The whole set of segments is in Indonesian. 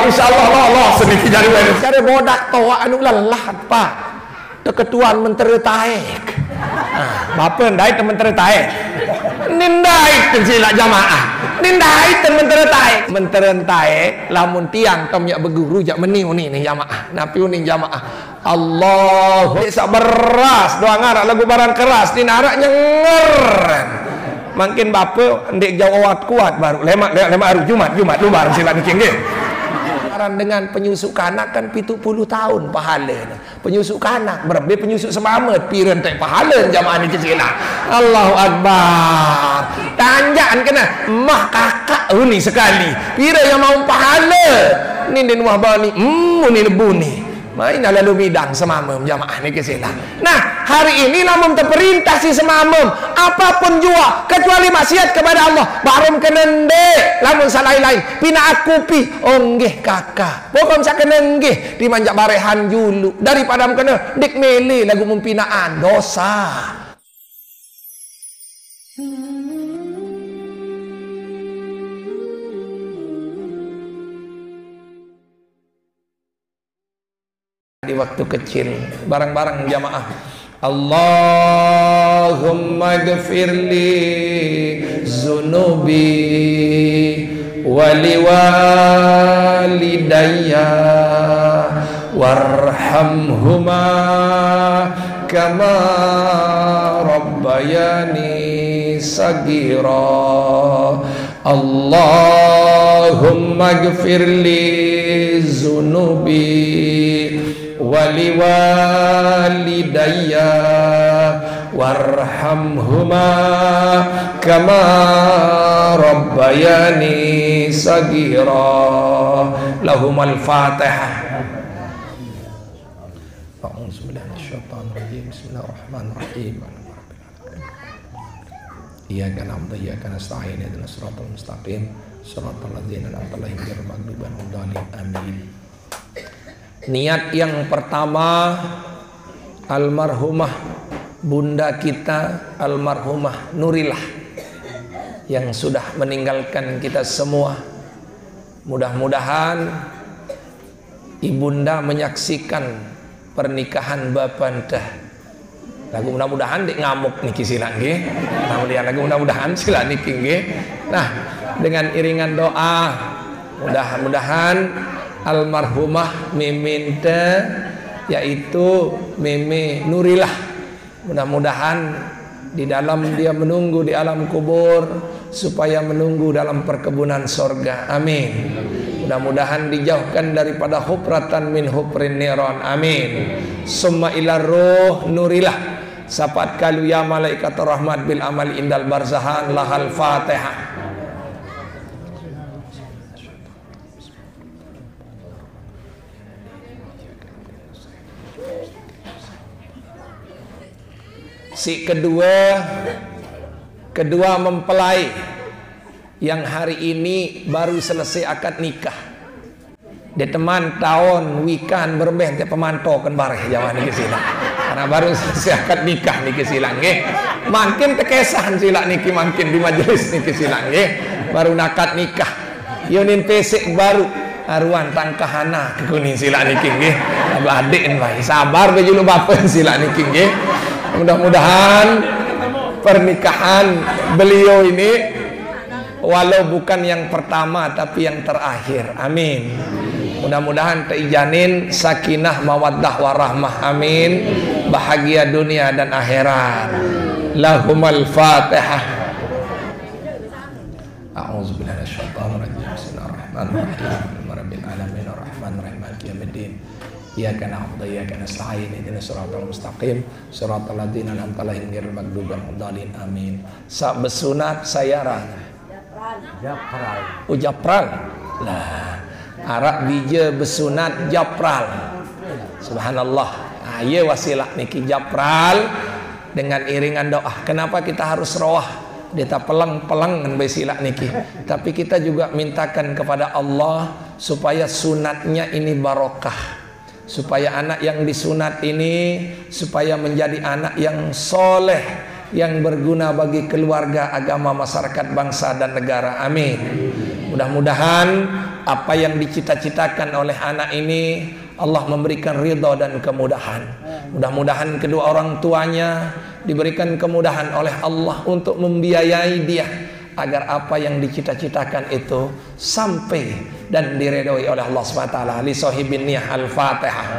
insyaallah lolos niki jari wae. Jare bodak toa anu lelah Pak. Ketuan menteri taek. Bapa ndai temen menteri taek. Nindai sila jamaah. Nindai temen menteri taek. Menteri taek lamun tiang tom yak berguru jak meniu ni jamaah. Napi uning jamaah. Allah saberas doa ngarak lagu barang keras di narak nyenger. Makin bapa ndek jauh kuat baru lemak hari Jumat lu bareng sila niki nggih. Dengan penyusuk kanak kan 70 tahun pahala. Penyusuk kanak berbe penyusuk semamet pireun teh pahala jamaah niki sila. Allahu akbar. Tanjaan kena mah kakak uni sekali. Pira yang mau pahala. Ni den wah bani ni lebu ni. Main lalu bidang semamem jamaah niki sila. Nah, hari ini lamun terperintah si semamem apapun jua kecuali maksiat kepada Allah, barum kenende lamun salai lain pina akupi onggeh kakak. Pokon sakene nggih dimanjak barehan julu daripada kena dik mele lagu mumpinaan dosa. Di waktu kecil bareng-bareng jamaah Allahumma gfirli zunubi wali walidayya warhamhuma kama rabbayani sagira Allahumma gfirli zunubi wali walidayya warhamhuma kama rabbayani sagira. Lahumal Fatihah. Bismillahirrahmanirrahim. Iyyaka na'budu wa iyyaka nasta'in ihdinas siratal mustaqim siratal ladzina an'amta 'alaihim ghairil maghdubi 'alaihim waladdallin. Amin. Niat yang pertama, almarhumah bunda kita almarhumah Nurillah yang sudah meninggalkan kita semua. Mudah-mudahan ibunda menyaksikan pernikahan bapanda. Lagu mudah-mudahan dek ngamuk niki sila nggih. Mudah-mudahan sila niki nggih. Nah, dengan iringan doa mudah-mudahan almarhumah miminta yaitu Mimi Nurillah, mudah-mudahan di dalam dia menunggu di alam kubur supaya menunggu dalam perkebunan sorga. Amin. Mudah-mudahan dijauhkan daripada hupratan min huprin niron. Amin. Summa ila ruh Nurillah sapat kalu ya malaikat rahmat bil amal indal barzahan lahal Fatihah. Si kedua mempelai yang hari ini baru selesai akad nikah. Dia teman tahun wikan berbeh teh pemantau kan bareh jaman niki sila. Karena baru selesai akad nikah niki sila nggih. Makin tekesan sila niki makin di majelis niki sila nggih. Baru nakad nikah. Yunin pesek baru aruan tangkahana kekuning sila niki nggih. Adik bae sabar be julu bapak sila niki nggih. Mudah-mudahan pernikahan beliau ini walau bukan yang pertama tapi yang terakhir. Amin. Mudah-mudahan teijanin sakinah mawaddah warahmah. Amin. Bahagia dunia dan akhirat. Lahumal Fatihah. A'udzubillahi minasyaitonir rajim. Bismillahirrahmanirrahim. Rabbil alamin arrahmanirrahim maliki yaumiddin. Iyyaka na'budu wa iyyaka nasta'in ihdinas siratal mustaqim siratal ladzina an'amta 'alaihim ghairil maghdubi 'alaihim waladdallin. Amin. Sak besunat sayaran Japral. Lah, arak bija besunat Japral. Subhanallah. Ieu wasilah niki Japral dengan iringan doa. Kenapa kita harus roah? Kita pelang-pelang dengan besilah niki. Tapi kita juga mintakan kepada Allah supaya sunatnya ini barokah. Supaya anak yang disunat ini supaya menjadi anak yang soleh, yang berguna bagi keluarga, agama, masyarakat, bangsa dan negara. Amin. Mudah-mudahan apa yang dicita-citakan oleh anak ini Allah memberikan ridha dan kemudahan. Mudah-mudahan kedua orang tuanya diberikan kemudahan oleh Allah untuk membiayai dia agar apa yang dicita-citakan itu sampai dan diredoi oleh Allah SWT. Li sahibin niyah al-Fatihah.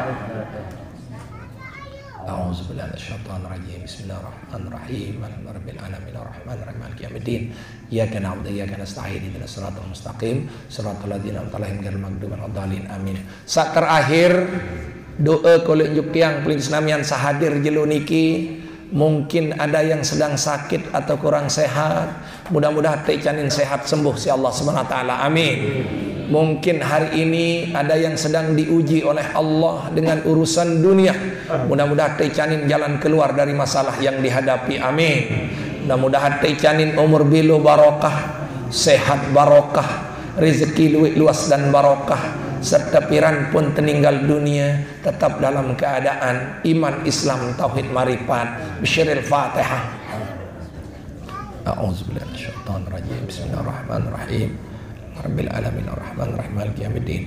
A'udzubillahi minasyaitonir rajim. Bismillahirrahmanirrahim. Alhamdulillahirabbil alamin arrahmanirrahim maliki yaumiddin. Iyyaka na'budu wa iyyaka nasta'in ihdinas siratal mustaqim siratal ladzina an'amta 'alaihim ghairil maghdubi 'alaihim waladdallin. Amin. Saat terakhir doa kula njuk yang paling senamian sahadir jelo niki. Mungkin ada yang sedang sakit atau kurang sehat. Mudah-mudahan teicanin sehat sembuh si Allah SWT. Amin. Mungkin hari ini ada yang sedang diuji oleh Allah dengan urusan dunia. Mudah-mudahan teicanin jalan keluar dari masalah yang dihadapi. Amin. Mudah-mudahan teicanin umur bilu barokah, sehat barokah, rezeki luas dan barokah, serta piran pun teninggal dunia tetap dalam keadaan iman, Islam, tauhid, marifat. Bisyiril Fatihah. A'udzubillahi minasyaitonir rajim. Bismillahirrahmanirrahim. Rabbil alamin arrahmanirrahim maliki yaumiddin.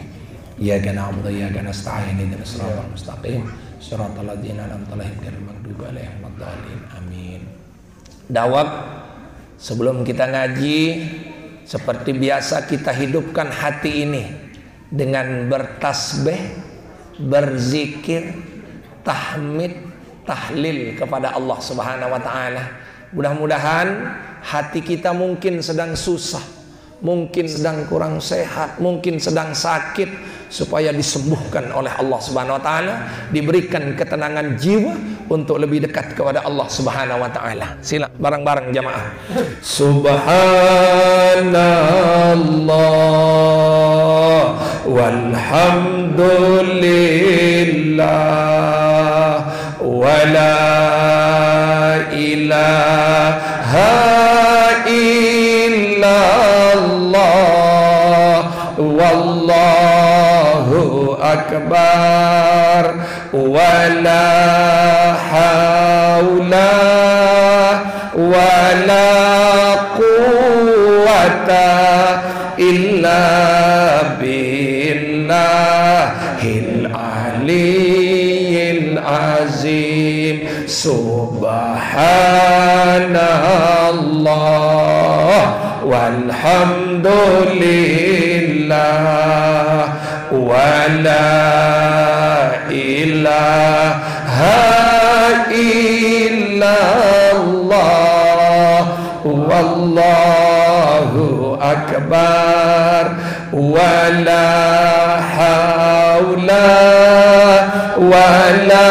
Iyyaka na'budu wa iyyaka nasta'in ihdinas siratal mustaqim siratal ladzina an'amta 'alaihim ghairil maghdubi 'alaihim waladdallin. Amin. Dawab sebelum kita ngaji, seperti biasa kita hidupkan hati ini dengan bertasbih, berzikir, tahmid, tahlil kepada Allah Subhanahu wa taala. Mudah-mudahan hati kita mungkin sedang susah, mungkin sedang kurang sehat, mungkin sedang sakit, supaya disembuhkan oleh Allah Subhanahu wa taala, diberikan ketenangan jiwa untuk lebih dekat kepada Allah Subhanahu wa taala. Sila bareng-bareng jamaah. Subhanallah walhamdulillah wala ilaha illallah wallahu akbar wala haula wala quwwata illa billahil aliyyil azim. Subhanallah walhamdulillah wala ilaha illallah wallahu akbar wala haula wala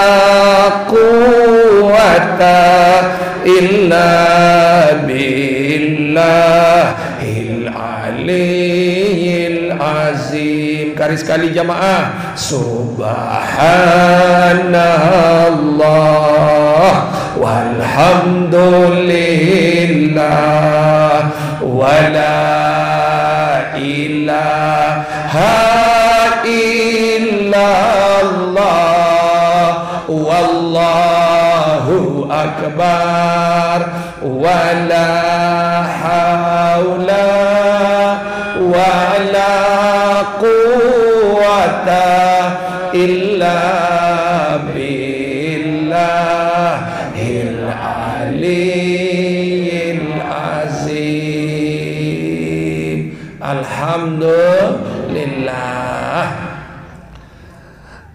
quwwata illa billahil aliyyil azim. Kali sekali jamaah. Subhanallah walhamdulillah wala ilaha illallah wallahu akbar wala haula wala quwwata illa billahil aliyyil azim. Alhamdulillah.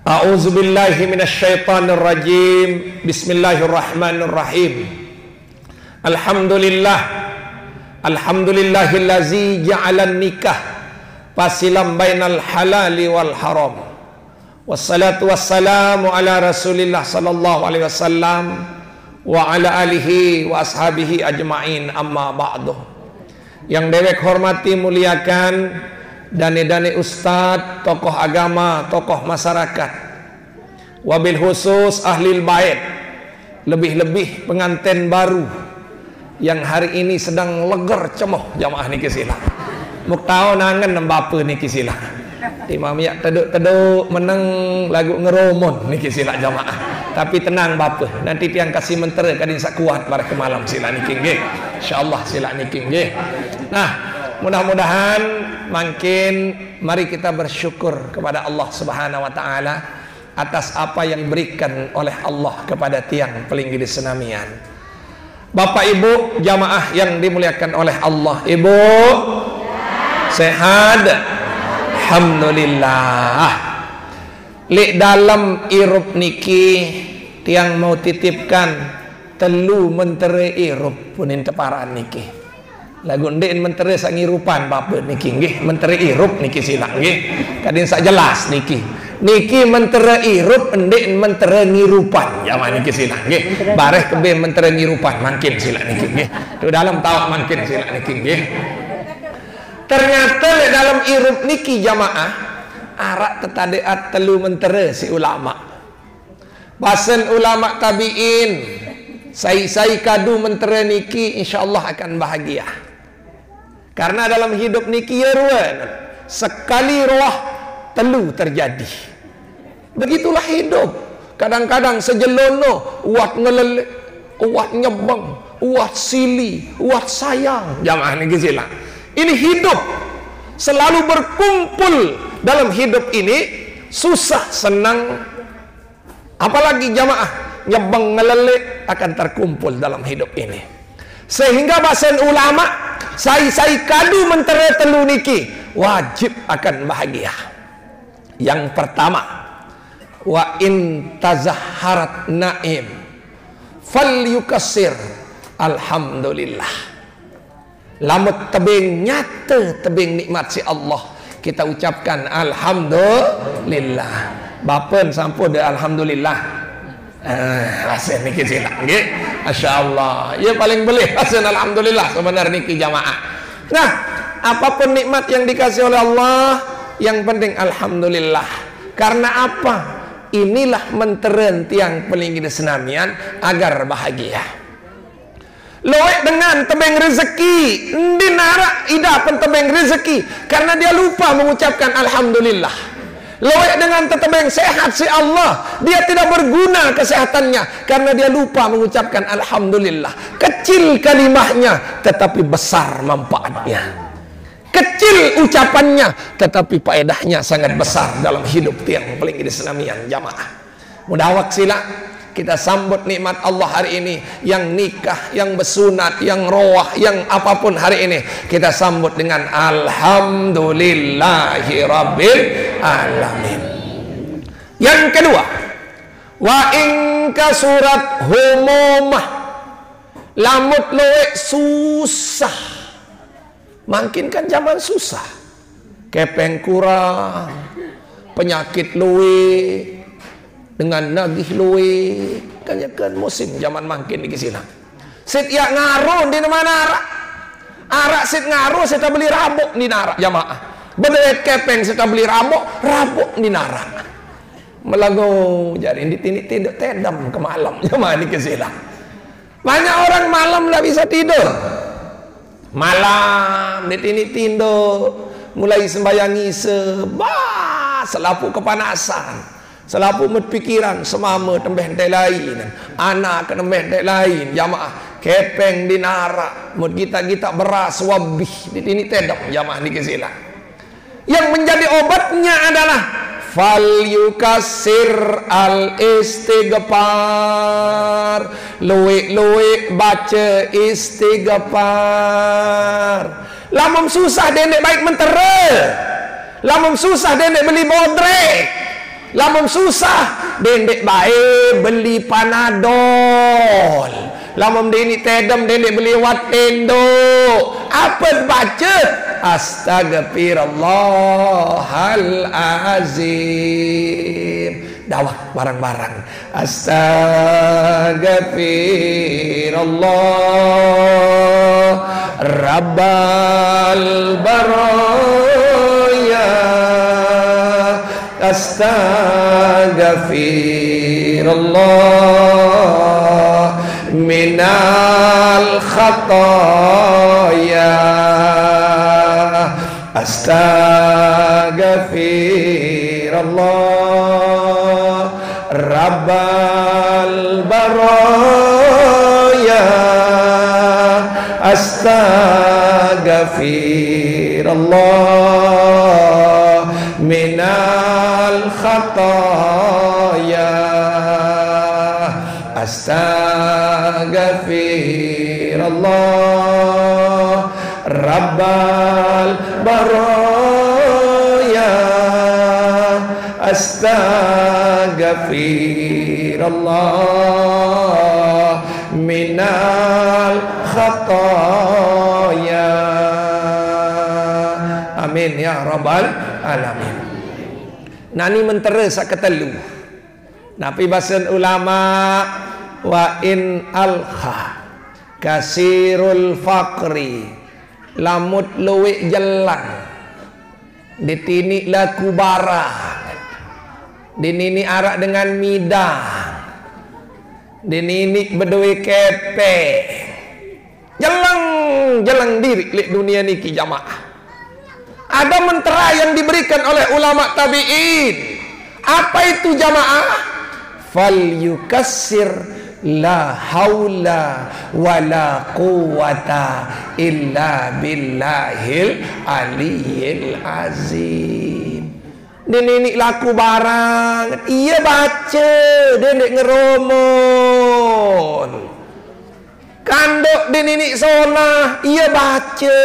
A'udzubillahi minasyaitonir rajim. Bismillahirrahmanirrahim. Alhamdulillah. Alhamdulillahillazi ja'alan nikah fasilam bainal halali wal haram. Wassalatu wassalamu ala Rasulillah sallallahu alaihi wasallam wa ala alihi wa ashabihi ajmain, amma ba'du. Yang dewek hormati muliakan dane-dane ustad, tokoh agama, tokoh masyarakat, wabil khusus ahlil bait, lebih-lebih pengantin baru yang hari ini sedang leger cemoh jamaah niki sila. Muktau nangen nembapa niki sila. Imam yak teduk-teduk meneng lagu ngeromon niki sila jamaah. Tapi tenang bapa, nanti tiang kasih mentera kadin sak kuat pada kemalam sila niki nggih. Insyaallah sila niki nggih. Nah, Mudah-mudahan makin mari kita bersyukur kepada Allah Subhanahu wa taala atas apa yang diberikan oleh Allah kepada tiang Pelinggih Senamian. Bapak Ibu jamaah yang dimuliakan oleh Allah, Ibu sehat? Alhamdulillah. Li dalam irup niki tiang mau titipkan telu mentere irup punin teparan niki. Lagu ndek mentere sak ngirupan bapak niki nggih mentere irup niki sila nggih. Kadin sak jelas niki. Niki mentere irup ndek mentere ngirupan zaman niki sila nggih. Bareh kebe mentere ngirupan makin sila niki nggih. Tu dalam tahu makin sila niki nggih. Ternyata dalam irup niki jamaah arak tetadeat telu mentere si ulama. Basen ulama tabiin sai kadu mentere niki insyaallah akan bahagia. Karena dalam hidup niki ya ruan sekali roh telu terjadi. Begitulah hidup. Kadang-kadang sejelono uat ngelele, uat nyebeng, uat sili, uat sayang. Jamaah niki sila. Ini hidup selalu berkumpul dalam hidup ini, susah senang apalagi jamaah nyebeng ngelele akan terkumpul dalam hidup ini. Sehingga bahasan ulama sai kadu mentere telu niki wajib akan bahagia. Yang pertama, wa in tazahharat naim falyukassir alhamdulillah. Lamut tebing nyata tebing nikmat si Allah, kita ucapkan alhamdulillah. Bapen sampun de alhamdulillah. Hasil niki sila nggih. Masyaallah. Ya paling boleh hasil alhamdulillah sebenarnya niki jamaah. Nah, apapun nikmat yang dikasih oleh Allah, yang penting alhamdulillah. Karena apa? Inilah menteren tiang Pelinggih Senamian agar bahagia. Loek dengan tebeng rezeki, dinara idapan tebeng rezeki karena dia lupa mengucapkan alhamdulillah. Loek dengan tetebeng sehat si Allah, dia tidak berguna kesehatannya karena dia lupa mengucapkan alhamdulillah. Kecil kalimahnya tetapi besar manfaatnya. Kecil ucapannya tetapi faedahnya sangat besar dalam hidup tiang Pelinggih Senamian jamaah. Mudah sila kita sambut nikmat Allah hari ini, yang nikah, yang bersunat, yang roah, yang apapun hari ini kita sambut dengan alhamdulillahirabbil alamin. Yang kedua, wa in kasurat humumah, lamut loek susah, makin kan zaman susah, kepeng kurang, penyakit luwe, dengan nagih luwe, kan musim zaman makin di sini. Sit ya ngaruh di mana arak sit ngaruh kita beli rabuk di narak jamaah. Bedet kepeng kita beli rabuk di narak. Melagu jadi di tindik tendam ke malam jamaah di sini. Banyak orang malam lah bisa tidur. Malam di tindik mulai sembayangi selapu kepanasan. Selapu pikiran semama tembeh dek lain, anak ke tembeh dek lain jamaah kepeng dinara mud kita beras wabih di sini tedok jamaah di kesila. Yang menjadi obatnya adalah fal yukassir al istighfar, luwe baca istighfar. Lamun susah dendek baik mentere, lamun susah dendek beli bodrek, lamun susah dendek bae beli panadol, lamun dini tedem dendek beli watendo. Apa baca astagfirullahalazim, dawah barang-barang astagfirullah rabbal baraya, astaghfirullah minal khataya, astaghfirullah rabbal baraya, astaghfirullah Astaghfirullah minal khataya. Astaghfirullah Rabbal baraya. Astaghfirullah minal khataya. Amin ya rabbal alamin. Nani mentera sak ketelu. Napi bahasan ulama wa in alha kasirul faqri lamut luwik jelang ditini laku bara dinini arak dengan midang dinini bedui kepe jelang diri lek dunia niki jamaah. Ada mentera yang diberikan oleh ulama tabi'in. Apa itu jamaah? Fal yukassir la haula wala quwata illa billahil aliyil azim. Ini laku barang, ia baca, dia nak ngeromon. Kandok ini sonah, ia baca.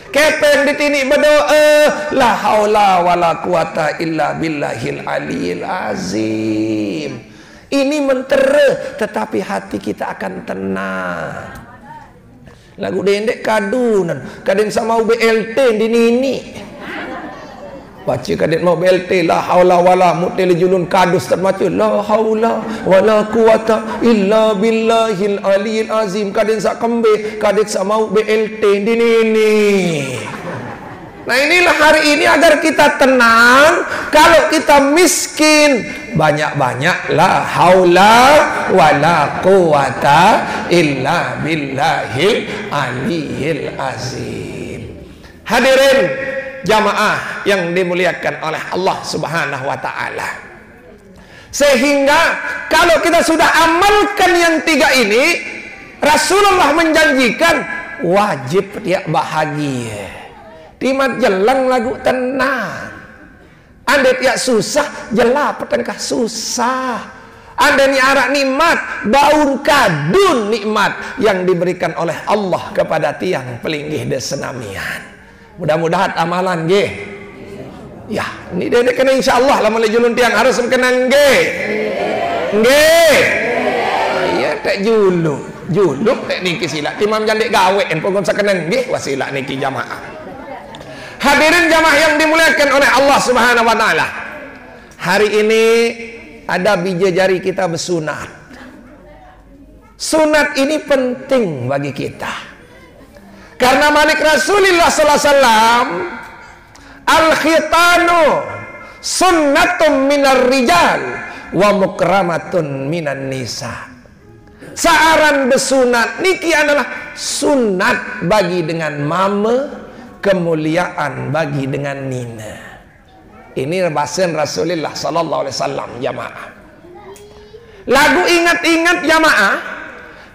Kepeng ditini berdoa, la haula wala quwata illa billahil aliyil azim. Ini mentera, tetapi hati kita akan tenang. Lagu dendek kadunan, kadang sama BLT dinini. Baca kadang mau BLT, la haula wala mutil julun kadus termaca, la haula wala quwata illa billahil aliyil azim. Kadang sak kembe, kadang sak mau BLT dinini. Nah inilah hari ini agar kita tenang. Kalau kita miskin, banyak-banyak la haula wala quwata illa billahil aliyil azim. Hadirin jamaah yang dimuliakan oleh Allah Subhanahu wa taala. Sehingga kalau kita sudah amalkan yang tiga ini, Rasulullah menjanjikan wajib dia bahagia. Timat jelang lagu tenang. Anda tiak susah, jelah petengkah susah. Anda ni arak nikmat, baun kadun nikmat yang diberikan oleh Allah kepada tiang pelinggih desenamian. Mudah-mudahan amalan ge. Ya, ni dia kena insyaallah lah mulai julun tiang harus kena ge. Ge. Ya tak juluk. Juluk tak niki silak. Timam jandek gawe en pokon sakenen ge wasilah niki jamaah. Hadirin jamaah yang dimuliakan oleh Allah Subhanahu wa taala. Hari ini ada bidadari kita bersunat. Sunat ini penting bagi kita. Karena manik Rasulullah sallallahu alaihi wasallam, al-khitanu sunnatun minar rijal wa mukramatun minan nisa. Saaran bersunat niki adalah sunat bagi dengan mama, kemuliaan bagi dengan nina. Ini bahasa Rasulullah sallallahu alaihi wasallam jamaah. Lagu ingat-ingat jamaah,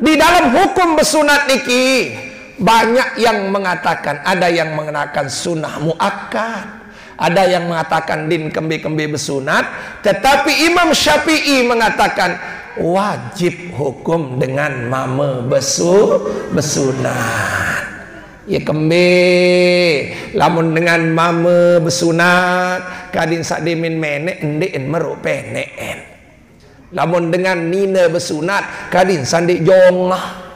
di dalam hukum bersunat niki banyak yang mengatakan, ada yang mengatakan sunnah muakkad, ada yang mengatakan din kembe-kembe bersunat, tetapi Imam Syafi'i mengatakan wajib hukum dengan mama bersunat. Ya kembe lamun dengan mama bersunat kadin sak demin menek endek meruk peneken. Lamun dengan nina bersunat kadin sandik jongah.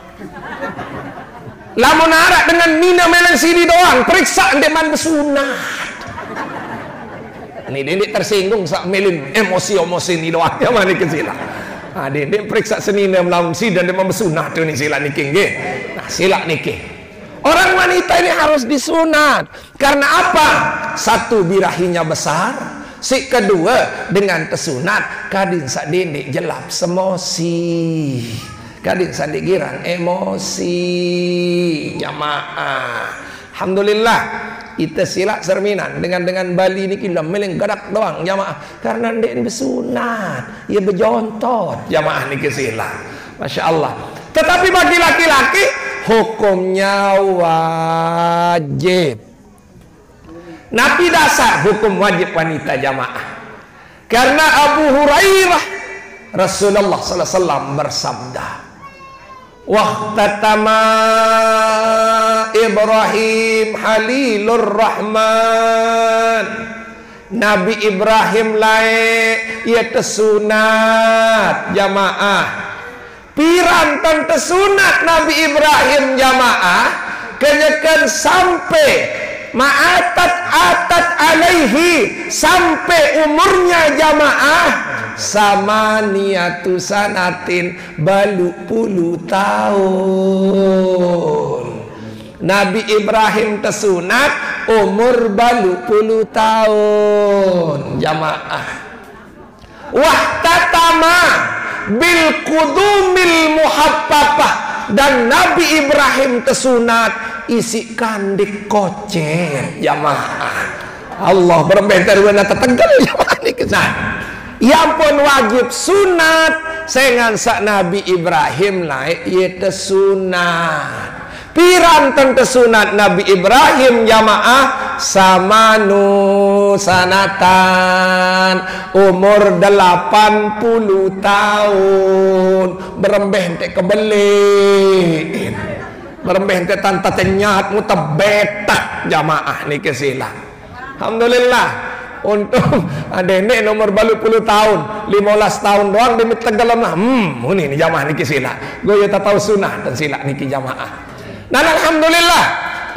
Lamun arak dengan nina melen sini doang periksa endek man bersunat. Ini dendek tersinggung sak melin emosi ni doang ya mana ke sila. Ha dendek periksa senina melamun si dan demam bersunat tu ni sila niki nggih. Nah sila niki. Orang wanita ini harus disunat. Karena apa? Satu, birahinya besar. Si kedua, dengan tersunat kadin sak dindik jelap semosi. Kadin sak giran emosi. Jamaah. Alhamdulillah. Kita silak serminan dengan Bali ni kita meleng gadak doang jamaah. Karena ndek bersunat, ia berjontot jamaah ni kesilak. Masya Allah. Tetapi bagi laki-laki hukumnya wajib. Nabi dasar hukum wajib wanita jamaah. Karena Abu Hurairah Rasulullah sallallahu alaihi wasallam bersabda, waqtatama Ibrahim Halilur Rahman. Nabi Ibrahim lae ia tesunat jamaah. Pirantan tesunat Nabi Ibrahim jamaah kenyakan sampai ma'atat alaihi, sampai umurnya jamaah sama niatu sanatin balu puluh tahun. Nabi Ibrahim tesunat umur balu puluh tahun jamaah. Wahtatama bil kudumil muhabbabah, dan Nabi Ibrahim tesunat isi kandik kocek jamaah. Allah berbentar wana tetegal jamaah ni kesan. Yang pun wajib sunat sengan sak Nabi Ibrahim lain ia tesunat. Pirantan tesunat Nabi Ibrahim jamaah samanu sanatan umur 80 tahun. Berembeh ente kebelin, berembeh ente tanta tenyat mutabetak jamaah ni kesila. Alhamdulillah. Untuk adene nomor balu puluh tahun 15 tahun doang demi tenggelam lah. Ini jamaah ni kesila. Gue tak tahu sunnah dan sila niki jamaah. Dan alhamdulillah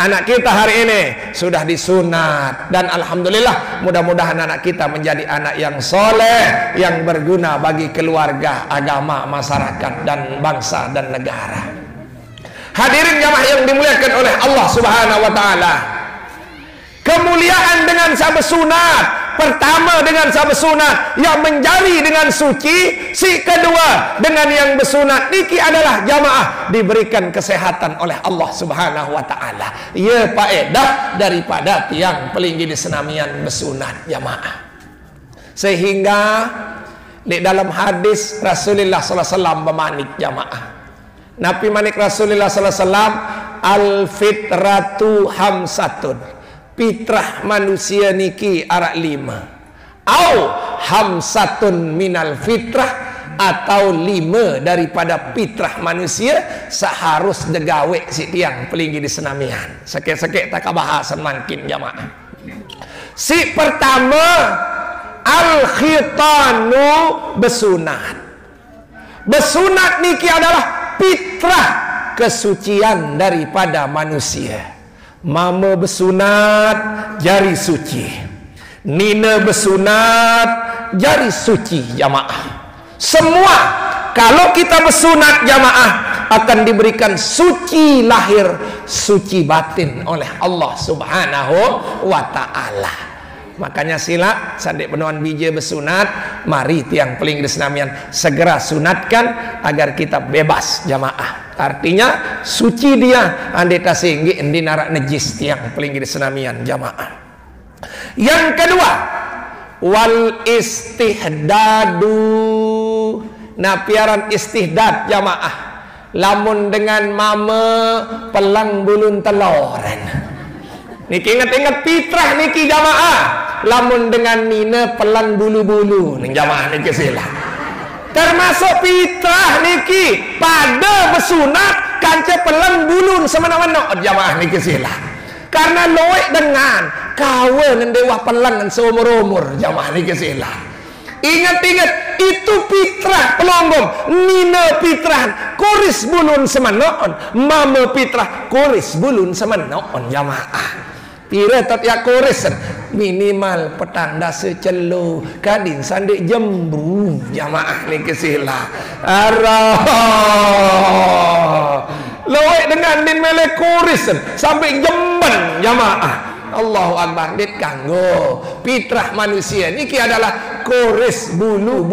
anak kita hari ini sudah disunat, dan alhamdulillah mudah-mudahan anak kita menjadi anak yang soleh, yang berguna bagi keluarga, agama, masyarakat dan bangsa dan negara. Hadirin jamaah yang dimuliakan oleh Allah Subhanahu wa taala. Kemuliaan dengan sahabat sunat. Pertama dengan sahabat sunat yang menjadi dengan suci. Si kedua dengan yang bersunat niki adalah jamaah diberikan kesehatan oleh Allah Subhanahu wa taala. Ia faedah daripada tiang pelinggi di senamian bersunat jamaah. Sehingga di dalam hadis Rasulullah sallallahu alaihi wasallam bermanik jamaah. Nabi manik Rasulullah sallallahu alaihi wasallam, al fitratu hamsatun. Fitrah manusia niki arak 5. Au hamsatun minal fitrah, atau 5 daripada fitrah manusia seharus degawe si tiang pelinggi di senamian. Sekek-sekek tak bahasan makin jamaah. Si pertama al khitanu bersunat. Bersunat niki adalah fitrah kesucian daripada manusia. Mama bersunat jari suci, nina bersunat jari suci jamaah. Semua kalau kita bersunat jamaah akan diberikan suci lahir, suci batin oleh Allah Subhanahu wa taala. Makanya sila sandik penuan bija bersunat, mari tiang pelinggi di senamian segera sunatkan agar kita bebas jamaah. Artinya suci dia, andai tasinggi endi narak najis tiang pelinggi di senamian jamaah. Yang kedua, wal istihdadu. Nah, piaran istihdad jamaah. Lamun dengan mama pelang bulun teloren. Niki ingat-ingat fitrah niki jamaah. Lamun dengan nina pelang bulu-bulu ning jamaah niki sila. Termasuk fitrah niki pada bersunat kanca pelang bulun semana-mana jamaah niki sila. Karena loek dengan kawan dewa pelang seumur-umur jamaah niki sila. Ingat-ingat itu fitrah pelonggong, nina fitrah kuris bulun semanaon, mama fitrah kuris bulun semanaon jamaah. Pira tak ya kuris minimal petanda secelo kadin sandik jembu jamaah ni kesila arah loek dengan din mele kuris sampai jemben jamaah. Allahu akbar. Dit kanggo fitrah manusia niki adalah kuris bulu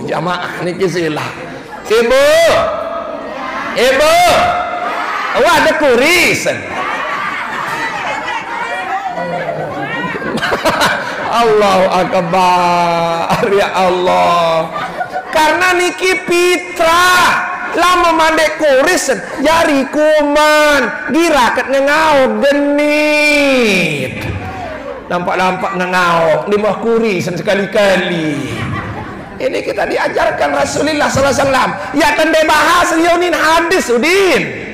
jamaah niki sila. Ibu awak ada kuris. Allahu akbar ya Allah. Karena niki fitrah lama mandek kuris jari kuman girakat ngengau genit nampak-nampak ngengau di bawah kurisan sekali-kali. Ini kita diajarkan Rasulullah SAW. Ya kan dia bahas Yonin hadis Udin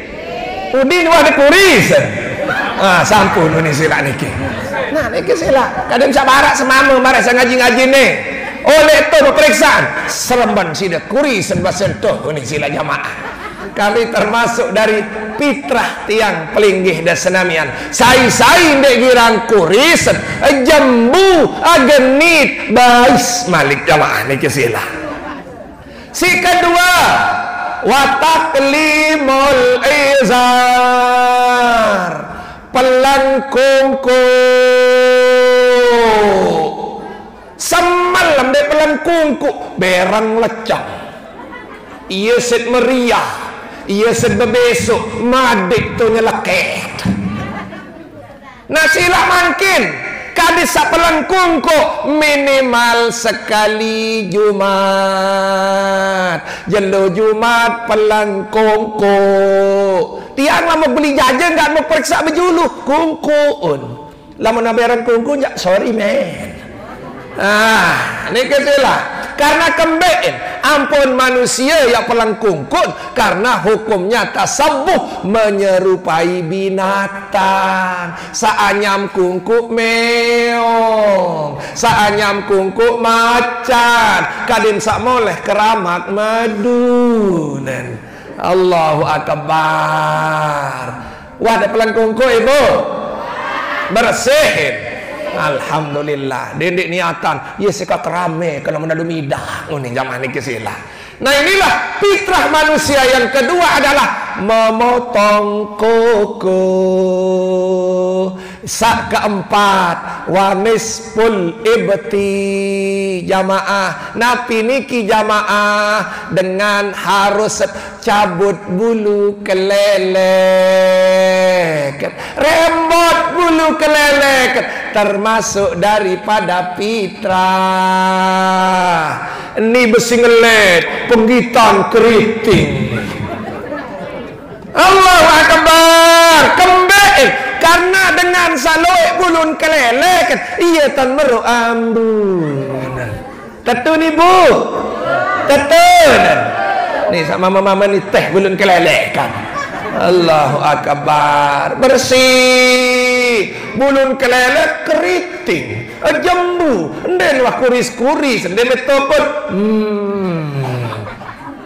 wah di kurisan. Sampun ini sila niki. Nah niki sila kadang sabarak semama marah saya ngaji-ngaji nih. Oleh itu pemeriksaan seremban sida kurisan basentuh ini sila jamaah. Kami termasuk dari fitrah tiang pelinggih dan senamian. Sai-sai ndek girang kurisan jambu agenit bais malik jamaah niki sila. Si kedua wataklimul izar pelangkungku semalam dek pelangkungku berang lecang iya set meriah iya set bebesok madik tu nyeleket. Nah sila makin kadis sa pelangkungku minimal sekali Jumat jelo Jumat pelangkungku tiang lama beli jajan nggak mau periksa bejulu kungkuun lama naberan kungku ya sorry men. Ini ketilah karena kembein ampun manusia yang pelangkungkun karena hukumnya tasabuh menyerupai binatang. Saanyam kungkuk meong, saanyam kungkuk macan, kadin sak moleh keramat madunan. Allahu akbar. Wah ada pelangkungkuk ibu bersihin. Alhamdulillah dendik niatan ya seka kerame kalau menadu midah ini zaman ini kesila. Nah inilah fitrah manusia. Yang kedua adalah memotong kuku. Sak keempat wanisful ibti jamaah napi niki jamaah dengan harus cabut bulu kelelek rembot bulu kelelek termasuk daripada fitrah. Ini besi ngelet penggitan keriting. Allahu akbar kembali karena dengan saloik bulun kelelek iya tan meru ambun tetu nih bu tetu nih sama mama nih teh bulun kelelek kan. Allahu akbar bersih bulun kelelek keriting jambu den wah kuris-kuris den betopot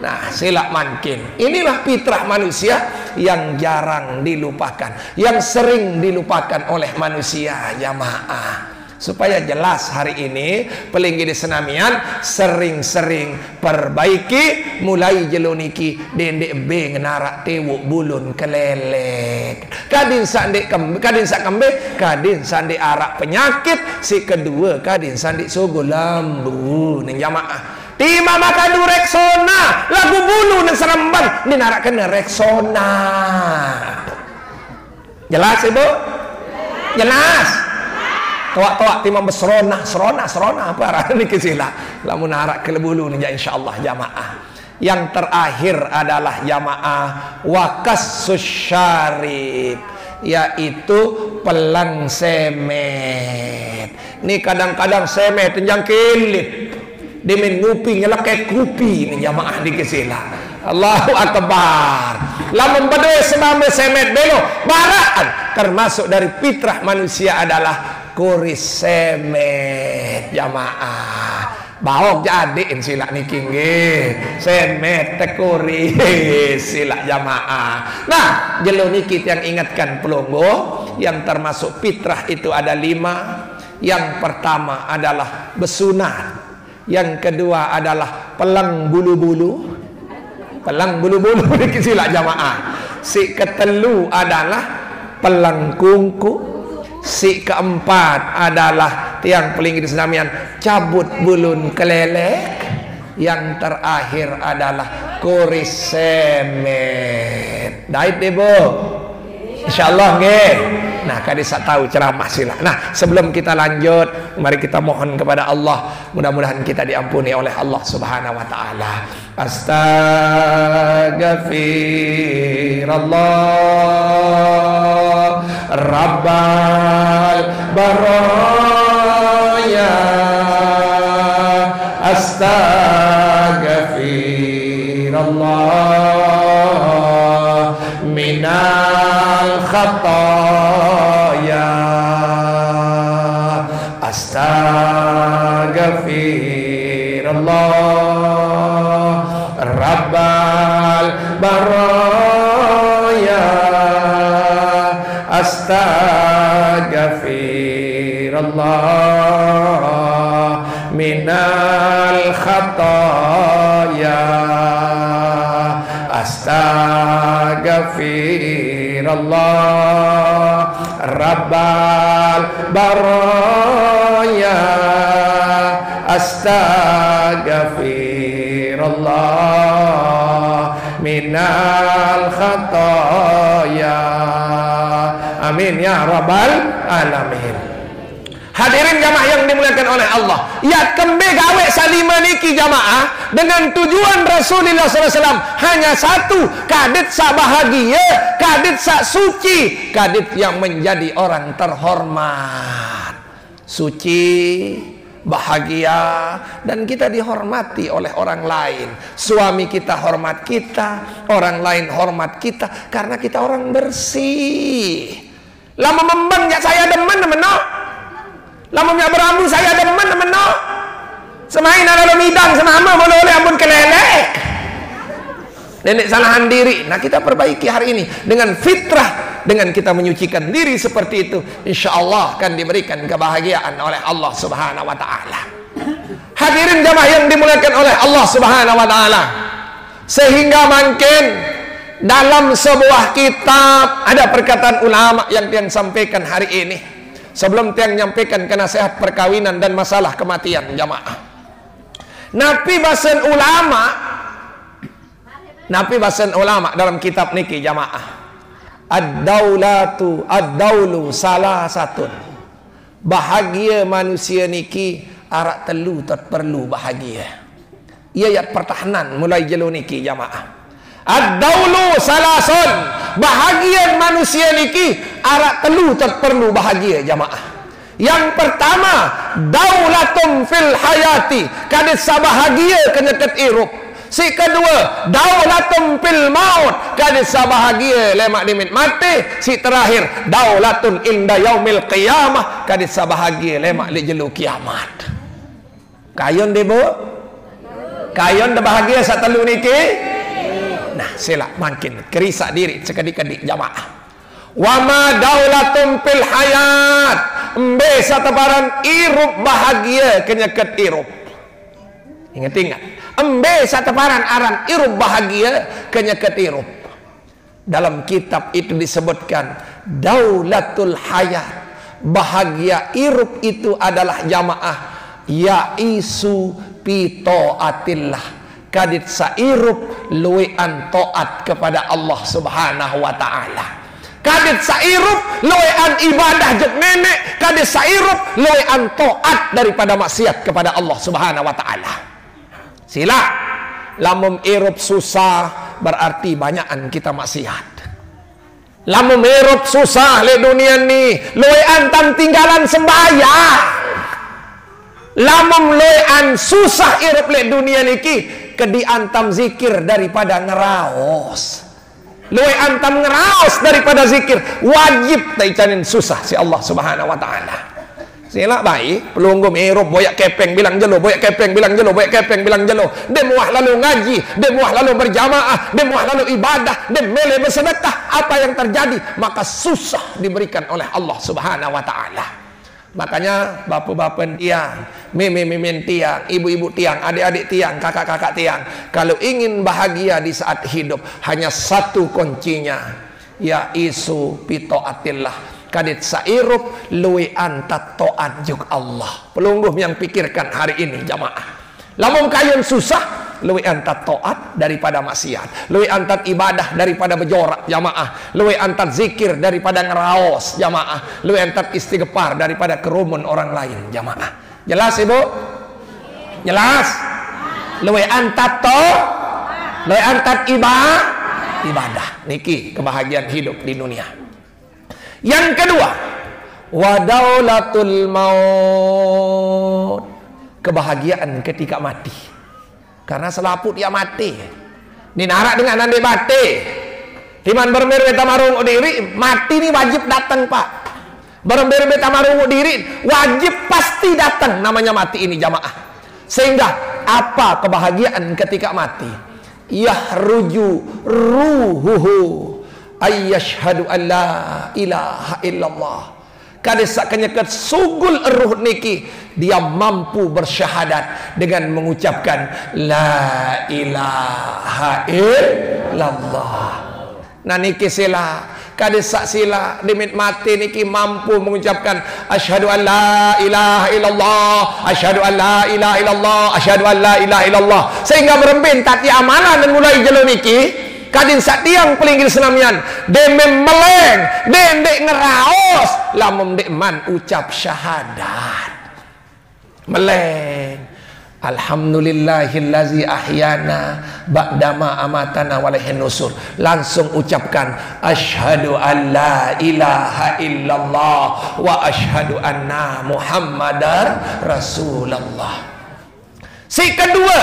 Nah sila makin inilah fitrah manusia yang jarang dilupakan, yang sering dilupakan oleh manusia jamaah. Supaya jelas hari ini pelinggi di senamian sering-sering perbaiki mulai jeloniki dendek be ngenarak tewuk bulun kelelek kadin sandik kadin sak kembe kadin sandik arak penyakit si kedua kadin sandik sogo lambu ning jamaah. Tima makan Rexona lagu bulu nang seremban dinarak kena Rexona. Jelas ibu? Jelas. Toak-toak timam besrona, serona apa arah ini kisila. Lamun narak ke bulu ni insyaallah jamaah. Yang terakhir adalah jamaah wakasus syarib, yaitu pelang semet. Ini kadang-kadang semet yang kilit. Dia menupi nyelak kupi ni jamaah di kisila. Allahu akbar. Lamun badai semame semet belo baraan termasuk dari fitrah manusia adalah kuris semet jamaah. Bawok jadi sila niki nggih. Semet teh kuris sila jamaah. Nah, jelo niki yang ingatkan pelonggo yang termasuk fitrah itu ada 5. Yang pertama adalah besunat. Yang kedua adalah pelang bulu-bulu. Pelang bulu-bulu niki sila jamaah. Si ketelu adalah pelang kungku. Si keempat adalah tiang pelinggi di senamian cabut bulun kelelek. Yang terakhir adalah kuris semet. Daib deh bu, insyaallah nggih. Nah, kadis tahu ceramah sila. Nah, sebelum kita lanjut, mari kita mohon kepada Allah, mudah-mudahan kita diampuni oleh Allah Subhanahu wa taala. Astaghfirullah Rabbal baraya, astaghfirullah minal khataya, astaghfirullah Rabbal baraya, astaghfirullah minal khataya, astaghfirullah Rabbal baraya, astaghfirullah minal khataya. Amin ya rabbal alamin. Hadirin jamaah yang dimuliakan oleh Allah, ya kembe gawe salima niki jamaah dengan tujuan Rasulullah SAW hanya satu, kadit sa bahagia, kadit sa suci, kadit yang menjadi orang terhormat, suci, bahagia, dan kita dihormati oleh orang lain. Suami kita hormat kita, orang lain hormat kita karena kita orang bersih. Lama membang ya saya demen no. Lamanya berambu saya demen no. Semain ada midang semama boleh oleh ampun kelelek. Nenek salahan diri. Nah, kita perbaiki hari ini dengan fitrah, dengan kita menyucikan diri seperti itu, insya Allah akan diberikan kebahagiaan oleh Allah Subhanahu wa taala. Hadirin jamaah yang dimuliakan oleh Allah Subhanahu wa taala, sehingga makin dalam sebuah kitab ada perkataan ulama yang tiang sampaikan hari ini. Sebelum tiang nyampaikan ke nasihat perkawinan dan masalah kematian jamaah, Nabi bahasan ulama dalam kitab niki jamaah, ad-daulu salah satu, bahagia manusia niki arak telu tak perlu bahagia. Ia ayat pertahanan mulai jelu niki jamaah. Ad-daulu salasun, bahagia manusia niki arak telu tak perlu bahagia jamaah. Yang pertama, daulatum fil hayati, kadit sabahagia kenyeket irup. Si kedua, daulatum fil maut, kadit sabahagia lemak dimit mati. Si terakhir, daulatun inda yaumil qiyamah, kadit sabahagia lemak li jelu kiamat. Kayon debo? Kayon dah bahagia saat telu niki? Nah, sila makin kerisak diri sekedik-kedik jamaah. Wama daulatum fil hayat, embe satabaran irup bahagia kenyeket irup. Ingat-ingat, embe satabaran aran irup bahagia kenyeket irup. Dalam kitab itu disebutkan daulatul hayat, bahagia irup itu adalah jamaah yaisu pito atillah, kadit sairup luwean toat kepada Allah Subhanahu wa taala. Kadit sairup luwean ibadah jek nenek, kadit sairup luwean toat daripada maksiat kepada Allah Subhanahu wa taala. Sila lamun irup susah berarti banyakan kita maksiat. Lamun irup susah le dunia ni luwean tam tinggalan sembahyang. Lamun luwean susah irup le dunia niki kedi antam zikir daripada ngeraos. Luwe antam ngeraos daripada zikir, wajib taicanin susah si Allah Subhanahu wa taala. Sila baik pelunggum irup boyak kepeng bilang jelo, boyak kepeng bilang jelo, boyak kepeng bilang jelo. Demuah lalu ngaji, demuah lalu berjamaah, demuah lalu ibadah, demele bersedekah. Apa yang terjadi? Maka susah diberikan oleh Allah Subhanahu wa taala. Makanya bapak-bapak tiang, mimin tiang, ibu-ibu tiang, adik-adik tiang, kakak-kakak tiang, kalau ingin bahagia di saat hidup hanya satu kuncinya, yaitu pitaatillah, kadit sairup luwi anta toat juk Allah. Pelungguh yang pikirkan hari ini jamaah, lamun kayun susah luwih antar taat daripada maksiat, luwih antar ibadah daripada berjorak jamaah, luwih antar zikir daripada ngeraos jamaah, luwih antar istighfar daripada kerumun orang lain jamaah. Jelas Ibu? Jelas? Luwih antar luwih antar ibadah. Niki kebahagiaan hidup di dunia. Yang kedua, wadaulatul maut, kebahagiaan ketika mati. Karena selaput dia mati. Ni narak dengan ande mati. Timan bermer beta marung diri, mati ni wajib datang Pak. Bermer beta marung diri, wajib pasti datang namanya mati ini jamaah. Sehingga apa kebahagiaan ketika mati? Yahruju ruhuhu ayyashhadu an la ilaha illallah. Kadesaknya ke sugul ruh niki, dia mampu bersyahadat dengan mengucapkan la ilaha illallah. Nah niki sila, kadesak sila demit mati niki mampu mengucapkan asyhadu an la ilaha illallah, asyhadu an la ilaha illallah, asyhadu an la ilaha illallah. Sehingga berembentat ya amalan dan mulai jelo niki kadin sak tiang pelinggir senamian demem meleng dendek ngeraos lamun dek man ucap syahadat meleng. Alhamdulillahillazi ahyana ba'dama amatana walaihin nusur. Langsung ucapkan asyhadu an la ilaha illallah wa asyhadu anna muhammadar rasulullah. Si kedua,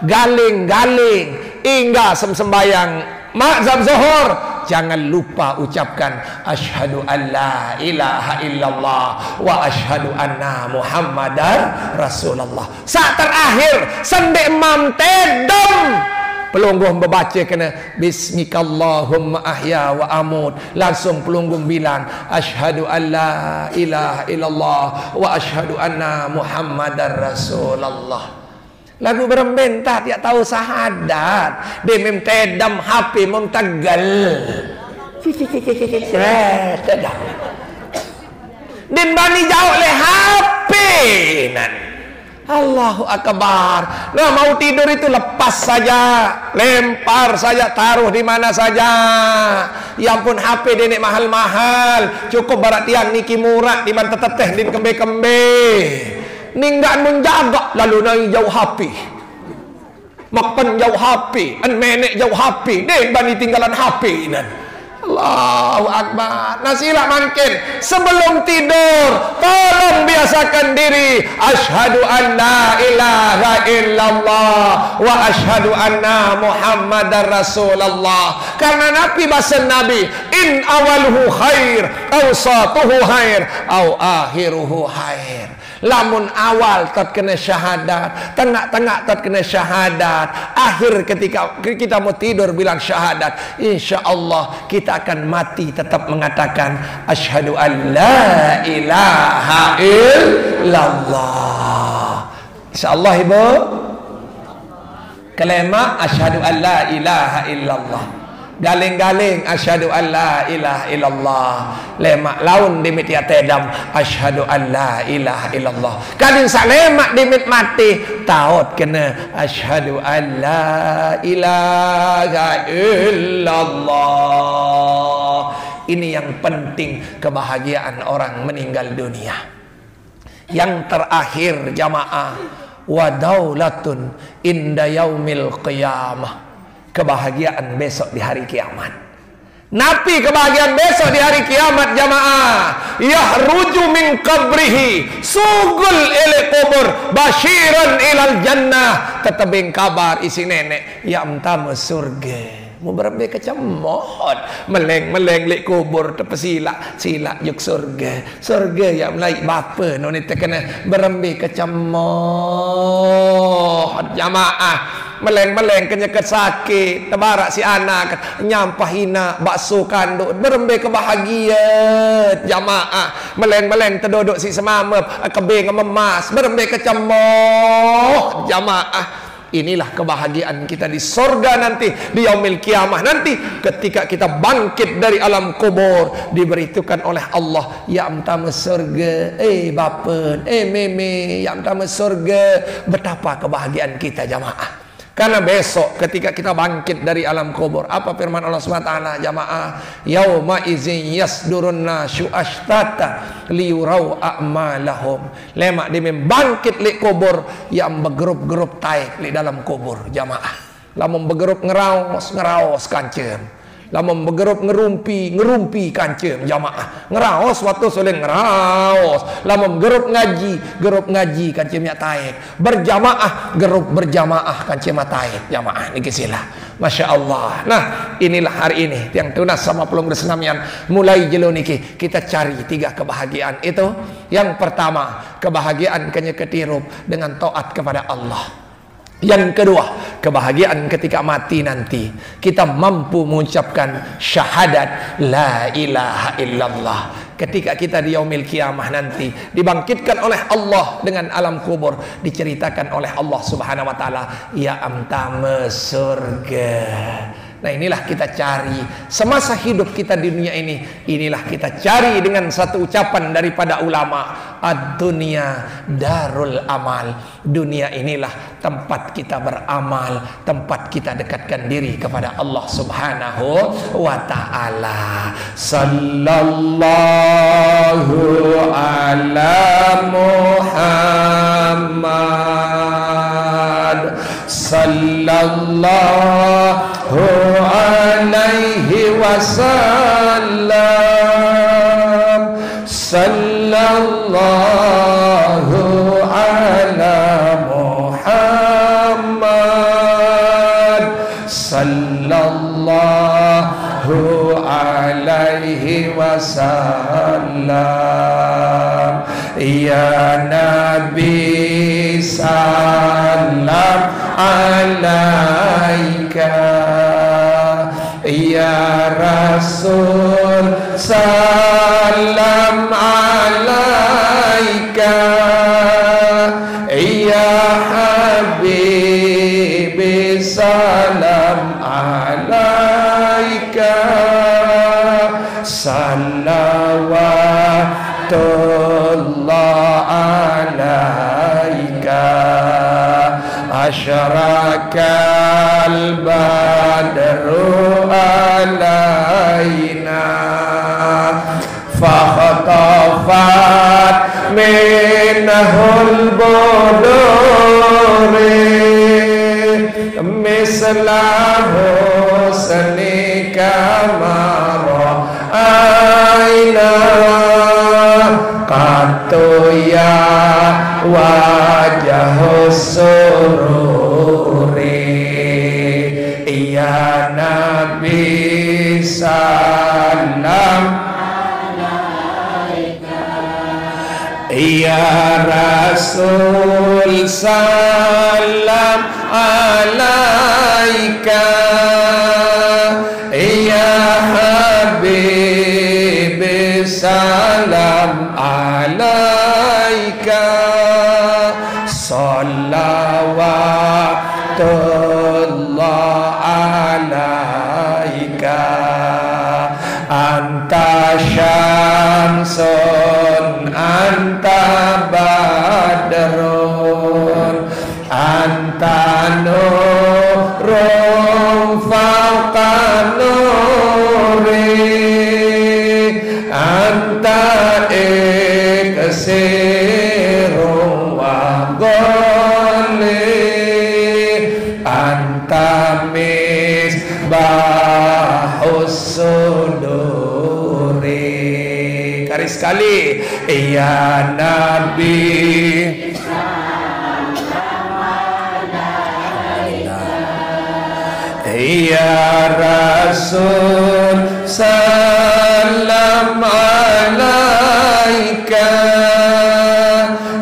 galing-galing hingga sembayang mazhab zuhur, jangan lupa ucapkan asyhadu an la ilaha illallah wa asyhadu anna muhammadar rasulullah. Saat terakhir sendek mam tedom pelungguh membaca kena bismikallahumma ahya wa amut, langsung pelungguh bilang asyhadu an la ilaha illallah wa asyhadu anna muhammadar rasulullah. Lagu berembentah tidak tahu syahadat, dia memtedam HP memtagal tedam din bani jauh le HP nan. Allahu akbar. Nah mau tidur itu lepas saja, lempar saja, taruh di mana saja. Ya ampun HP denek mahal-mahal, cukup barat tiang niki murah di man teteh din kembe-kembe. Ninggan menjaga lalu naik jauh HP, makan jauh HP, an menek jauh HP, deh bani tinggalan HP nan. Allahu akbar. Nasilah makin sebelum tidur tolong biasakan diri asyhadu an la ilaha illallah wa asyhadu anna muhammadar rasulullah. Karena Nabi bahasa Nabi in awaluhu khair awsatuhu khair aw akhiruhu khair. Lamun awal tat kena syahadat, tengah-tengah tat kena syahadat, akhir ketika kita mau tidur bilang syahadat, insyaallah kita akan mati tetap mengatakan asyhadu an la ilaha illallah. Insyaallah Ibu. Kelima asyhadu an la ilaha illallah. Galing-galing asyhadu an la ilaha illallah. Lemak laun dimit ya tedam asyhadu an la ilaha illallah. Kadin sak lemak dimit mati taut kena asyhadu an la ilaha illallah. Ini yang penting kebahagiaan orang meninggal dunia. Yang terakhir jamaah wa daulatun inda yaumil qiyamah. Kebahagiaan besok di hari kiamat. Nabi kebahagiaan besok di hari kiamat jamaah. Yahruju min qabrihi sugul ila kubur basyiran ilal jannah. Tetebing kabar isi nenek yang tamu surga. Mau berbe kecemot meleng-meleng lek kubur tepesila sila juk surga. Surga yang mulai bapa no ni terkena berembe kecemot jamaah. Meleng-meleng kenyeket sakit tebarak si anak nyampahina bakso kanduk berembe kebahagiaan jamaah. Meleng-meleng terduduk si semamep kebing memas berembe kecemot jamaah. Inilah kebahagiaan kita di sorga nanti, di yaumil kiamah nanti, ketika kita bangkit dari alam kubur, diberitakan oleh Allah, ya amtama surga, bapen, meme, ya amtama surga. Betapa kebahagiaan kita jamaah. Karena besok ketika kita bangkit dari alam kubur, apa firman Allah SWT jamaah? Yauma idzin yasdurun nasyu ashtata liyurau a'malahum. Lemak di bangkit li kubur yang bergerup-gerup taik li dalam kubur jamaah. Lamun bergerup ngeraos kancem. Lamun bergerup ngerumpi kancem jamaah. Ngeraos waktu soleh ngeraos. Lamun gerup ngaji kancemnya taik. Berjamaah berjamaah kancemnya taik jamaah. Niki sila. Masya Allah. Nah, inilah hari ini yang tunas sama pelung bersenamian. Mulai jelo niki kita cari 3 kebahagiaan itu. Yang pertama, kebahagiaan kenya ketirup dengan taat kepada Allah. Yang kedua, kebahagiaan ketika mati nanti kita mampu mengucapkan syahadat la ilaha illallah. Ketika kita di yaumil kiamah nanti dibangkitkan oleh Allah dengan alam kubur, diceritakan oleh Allah Subhanahu wa taala, ya amtame surga. Nah, inilah kita cari semasa hidup kita di dunia ini. Inilah kita cari dengan satu ucapan daripada ulama, ad-dunya darul amal. Dunia inilah tempat kita beramal, tempat kita dekatkan diri kepada Allah Subhanahu wa taala. Sallallahu ala Muhammad, sallallahu alaihi wasallam, sallallahu ala Muhammad, sallallahu alaihi wasallam. Ya Nabi salam alaika, ya Rasul salam alaika, ya Habibi salam alaika, salawatullah alaika. Asyarakal badru alaina, fakhtafat minahul buduri, mislahu husni kamara aina, qatu ya wajah sururi, ya Nabi salam alaika, ya Rasul salam alaika, ya Habib salam alaika, salawatullah alaika. Anta syamsun anta badrun, anta nurun fawqa nuri, anta iksirun wa ghali, anta misbahus suduri. Kali sekali, ya Nabi ya Rasul salam alaika,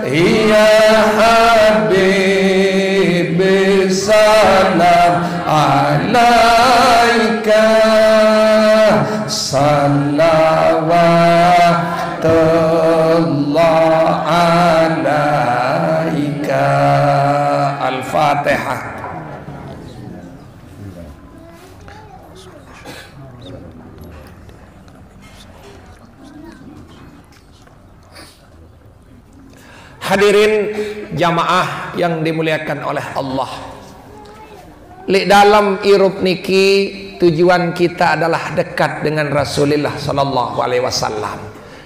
ya Habib salam alaika, salawatullah alaika. Al-Fatihah. Hadirin jamaah yang dimuliakan oleh Allah, Li dalam irup niki tujuan kita adalah dekat dengan Rasulullah sallallahu alaihi wasallam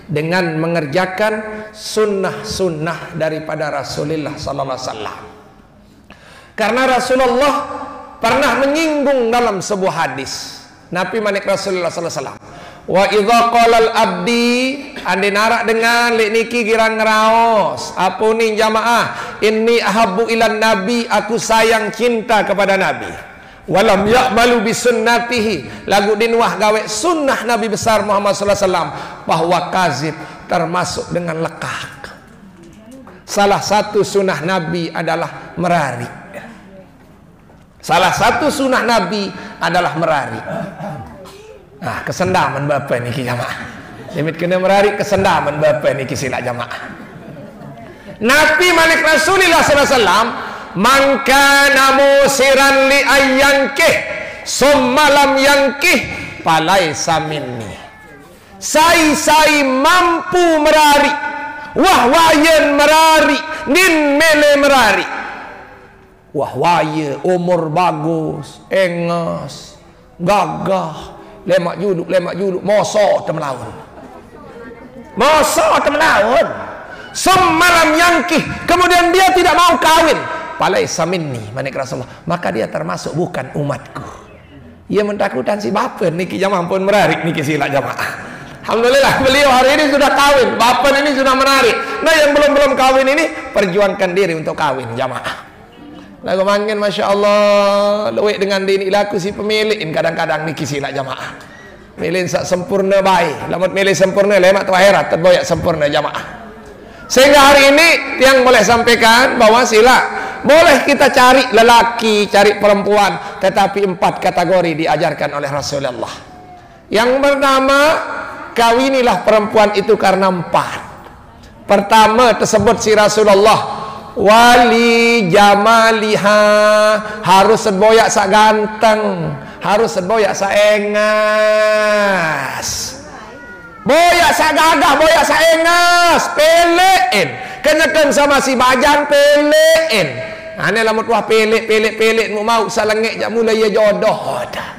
dengan mengerjakan sunnah-sunnah daripada Rasulullah sallallahu alaihi wasallam. Karena Rasulullah pernah menyinggung dalam sebuah hadis. Nabi manik Rasulullah sallallahu alaihi wasallam, wa idza qala al-abdi andi narak dengan lek niki girang ngeraos apa ni jamaah, inni ahabbu ilan nabi, aku sayang cinta kepada nabi, walam ya'malu bi sunnatihi, lagu dinwah gawe sunnah nabi besar Muhammad sallallahu alaihi wasallam, bahwa kazib termasuk dengan lekak. Salah satu sunnah nabi adalah merari. Salah satu sunnah nabi adalah merari. Nah, kesendaman bapak niki jamaah. Limit kena merari kesendaman bapak niki sila jamaah. Nabi malik Rasulullah SAW, man kana musiran li ayyankih summa lam yankih falaisa minni. Sai mampu merari, wah wayen merari, nin mele merari. Wah waya umur bagus, engas, gagah, lemak juluk, moso temelaun. Semalam yangkih, kemudian dia tidak mau kawin. Falaisa minni, manik Rasulullah, maka dia termasuk bukan umatku. Ia mentakutan si bapak niki jamaah pun merarik niki sila jamaah. Alhamdulillah beliau hari ini sudah kawin, bapak ini sudah menarik. Nah yang belum kawin ini perjuangkan diri untuk kawin jamaah. Lagu mangkin Masya Allah, luwek dengan dini laku si pemilihin kadang-kadang niki sila jamaah. Milih sak sempurna baik, lamut milih sempurna lemak tu akhirat terboyak sempurna jamaah. Sehingga hari ini yang boleh sampaikan bahwa sila boleh kita cari lelaki, cari perempuan, tetapi 4 kategori diajarkan oleh Rasulullah. Yang pertama, kawinilah perempuan itu karena 4. Pertama tersebut si Rasulullah, wali jamaliha, harus seboyak sak ganteng, harus seboyak sak engas, boyak sak gagah, boyak sak engas, pelein kenakan sama si bajang pelein. Ane lamut wah pelik mau salengek jak mulai ya jodoh dah.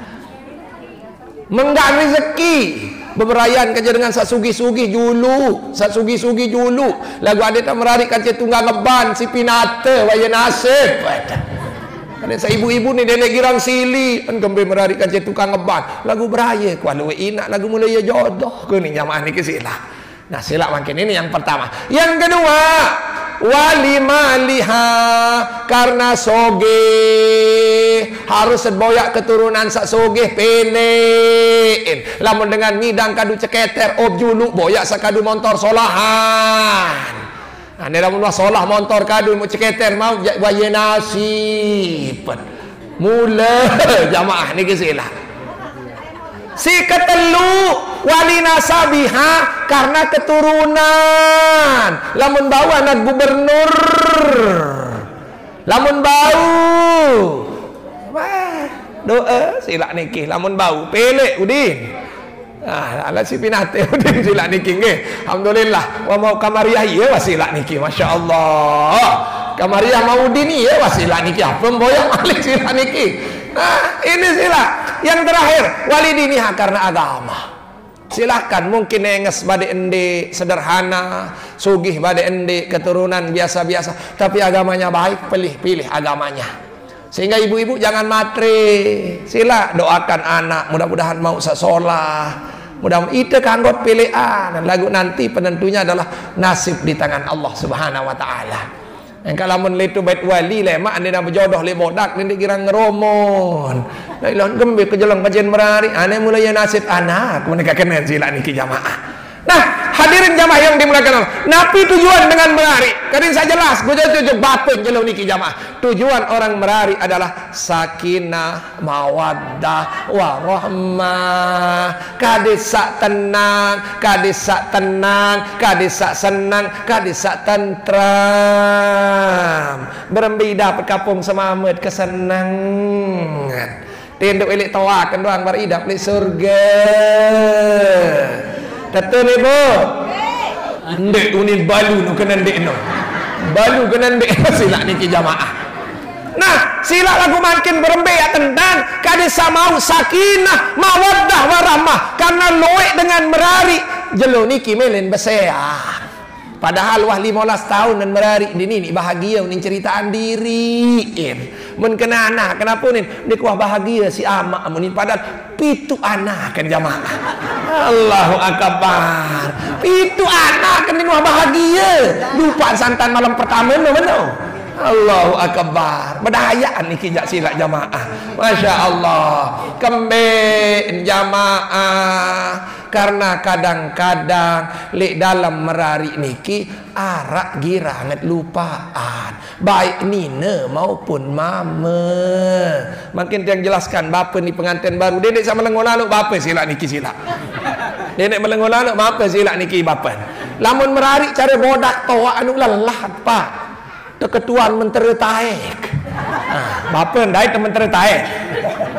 Menggang rezeki beberayan kerja dengan sak sugi-sugi julu, lagu ada tak merarik kerja tunggang ngeban si pinata waya nasib ada sa ibu-ibu ni dia girang sili kan kembe merarik kerja tukang ngeban lagu beraya kuala inak lagu mulai ya jodoh ke ni jamaah ni ke sila. Nah sila makin ini yang pertama. Yang kedua, wali maliha, karena soge, harus seboyak keturunan sak soge pelein. Lamun dengan midang kadu ceketer ob julu boyak sak kadu motor solahan. Ane lamun solah motor kadu mu ceketer mau waya nasib. Mula jamaah ni kesilah. Si ketelu wali nasabiha, karena keturunan. Lamun bau anak gubernur, lamun bau doa sila niki, lamun bau pelek udin. Ala si pinate udin sila niki nggih. Alhamdulillah wa mau kamariah ieu wasila niki, masyaallah. Kamariah mau udin ieu wasila niki, apa boyong alik sila niki. Nah, ini sila. Yang terakhir, wali diniha, karena agama. Silahkan mungkin enges bade ende sederhana, sugih bade ende keturunan biasa-biasa, tapi agamanya baik, pilih agamanya. Sehingga ibu-ibu jangan matre. Sila doakan anak, mudah-mudahan mau sasolah, mudah-mudahan itu kanggot pilihan. Lagu nanti penentunya adalah nasib di tangan Allah Subhanahu wa taala. Yang kalau menlitu bait wali lemak ane nak berjodoh le bodak ni dikira ngeromon. Lah ilon gembe kejelang kajian merari ane mulai nasib anak menika kenen sila niki jamaah. Nah, hadirin jamaah yang dimuliakan Allah. Napi tujuan dengan merari. Kadin saya jelas, gue tujuan bapak jelau niki jamaah. Tujuan orang merari adalah sakinah, mawaddah, warahmah. Kadisa tenang, kadisa senang, kadisa tentram. Berembida perkapung semamet kesenangan. Tinduk elik tawakan doang beridap di surga. Betul ni bu? Ndek unin balu nu kena ndek no. Balu kena ndek sila niki jamaah. Nah, sila lagu makin berembe ya tentang kadisa mau sakinah mawaddah warahmah karena loe dengan merari jelo niki melen beseah. Padahal wah 15 tahun dan merari ini bahagia nih ceritaan diri. Mun kena anak kenapa nih? Dik wah bahagia si ama amunin padahal pitu anak kan jamaah. Allahu akbar. Pitu anak kan wah bahagia. Lupa santan malam pertama benar. Allahu akbar. Berdayaan nih kijak silak jamaah. Masya Allah. Kemben jamaah. Karena kadang-kadang lek dalam merari niki arak giranget lupaan baik nina maupun mama. Makin yang jelaskan bapa ni pengantin baru dedek sama lengolaluk bapa silak niki silak. Dedek melengolaluk bapa silak niki bapa. Lamun merari cara bodak toa anu lalat pak. Keketuan menteri taek. Bapa ndai menteri taek.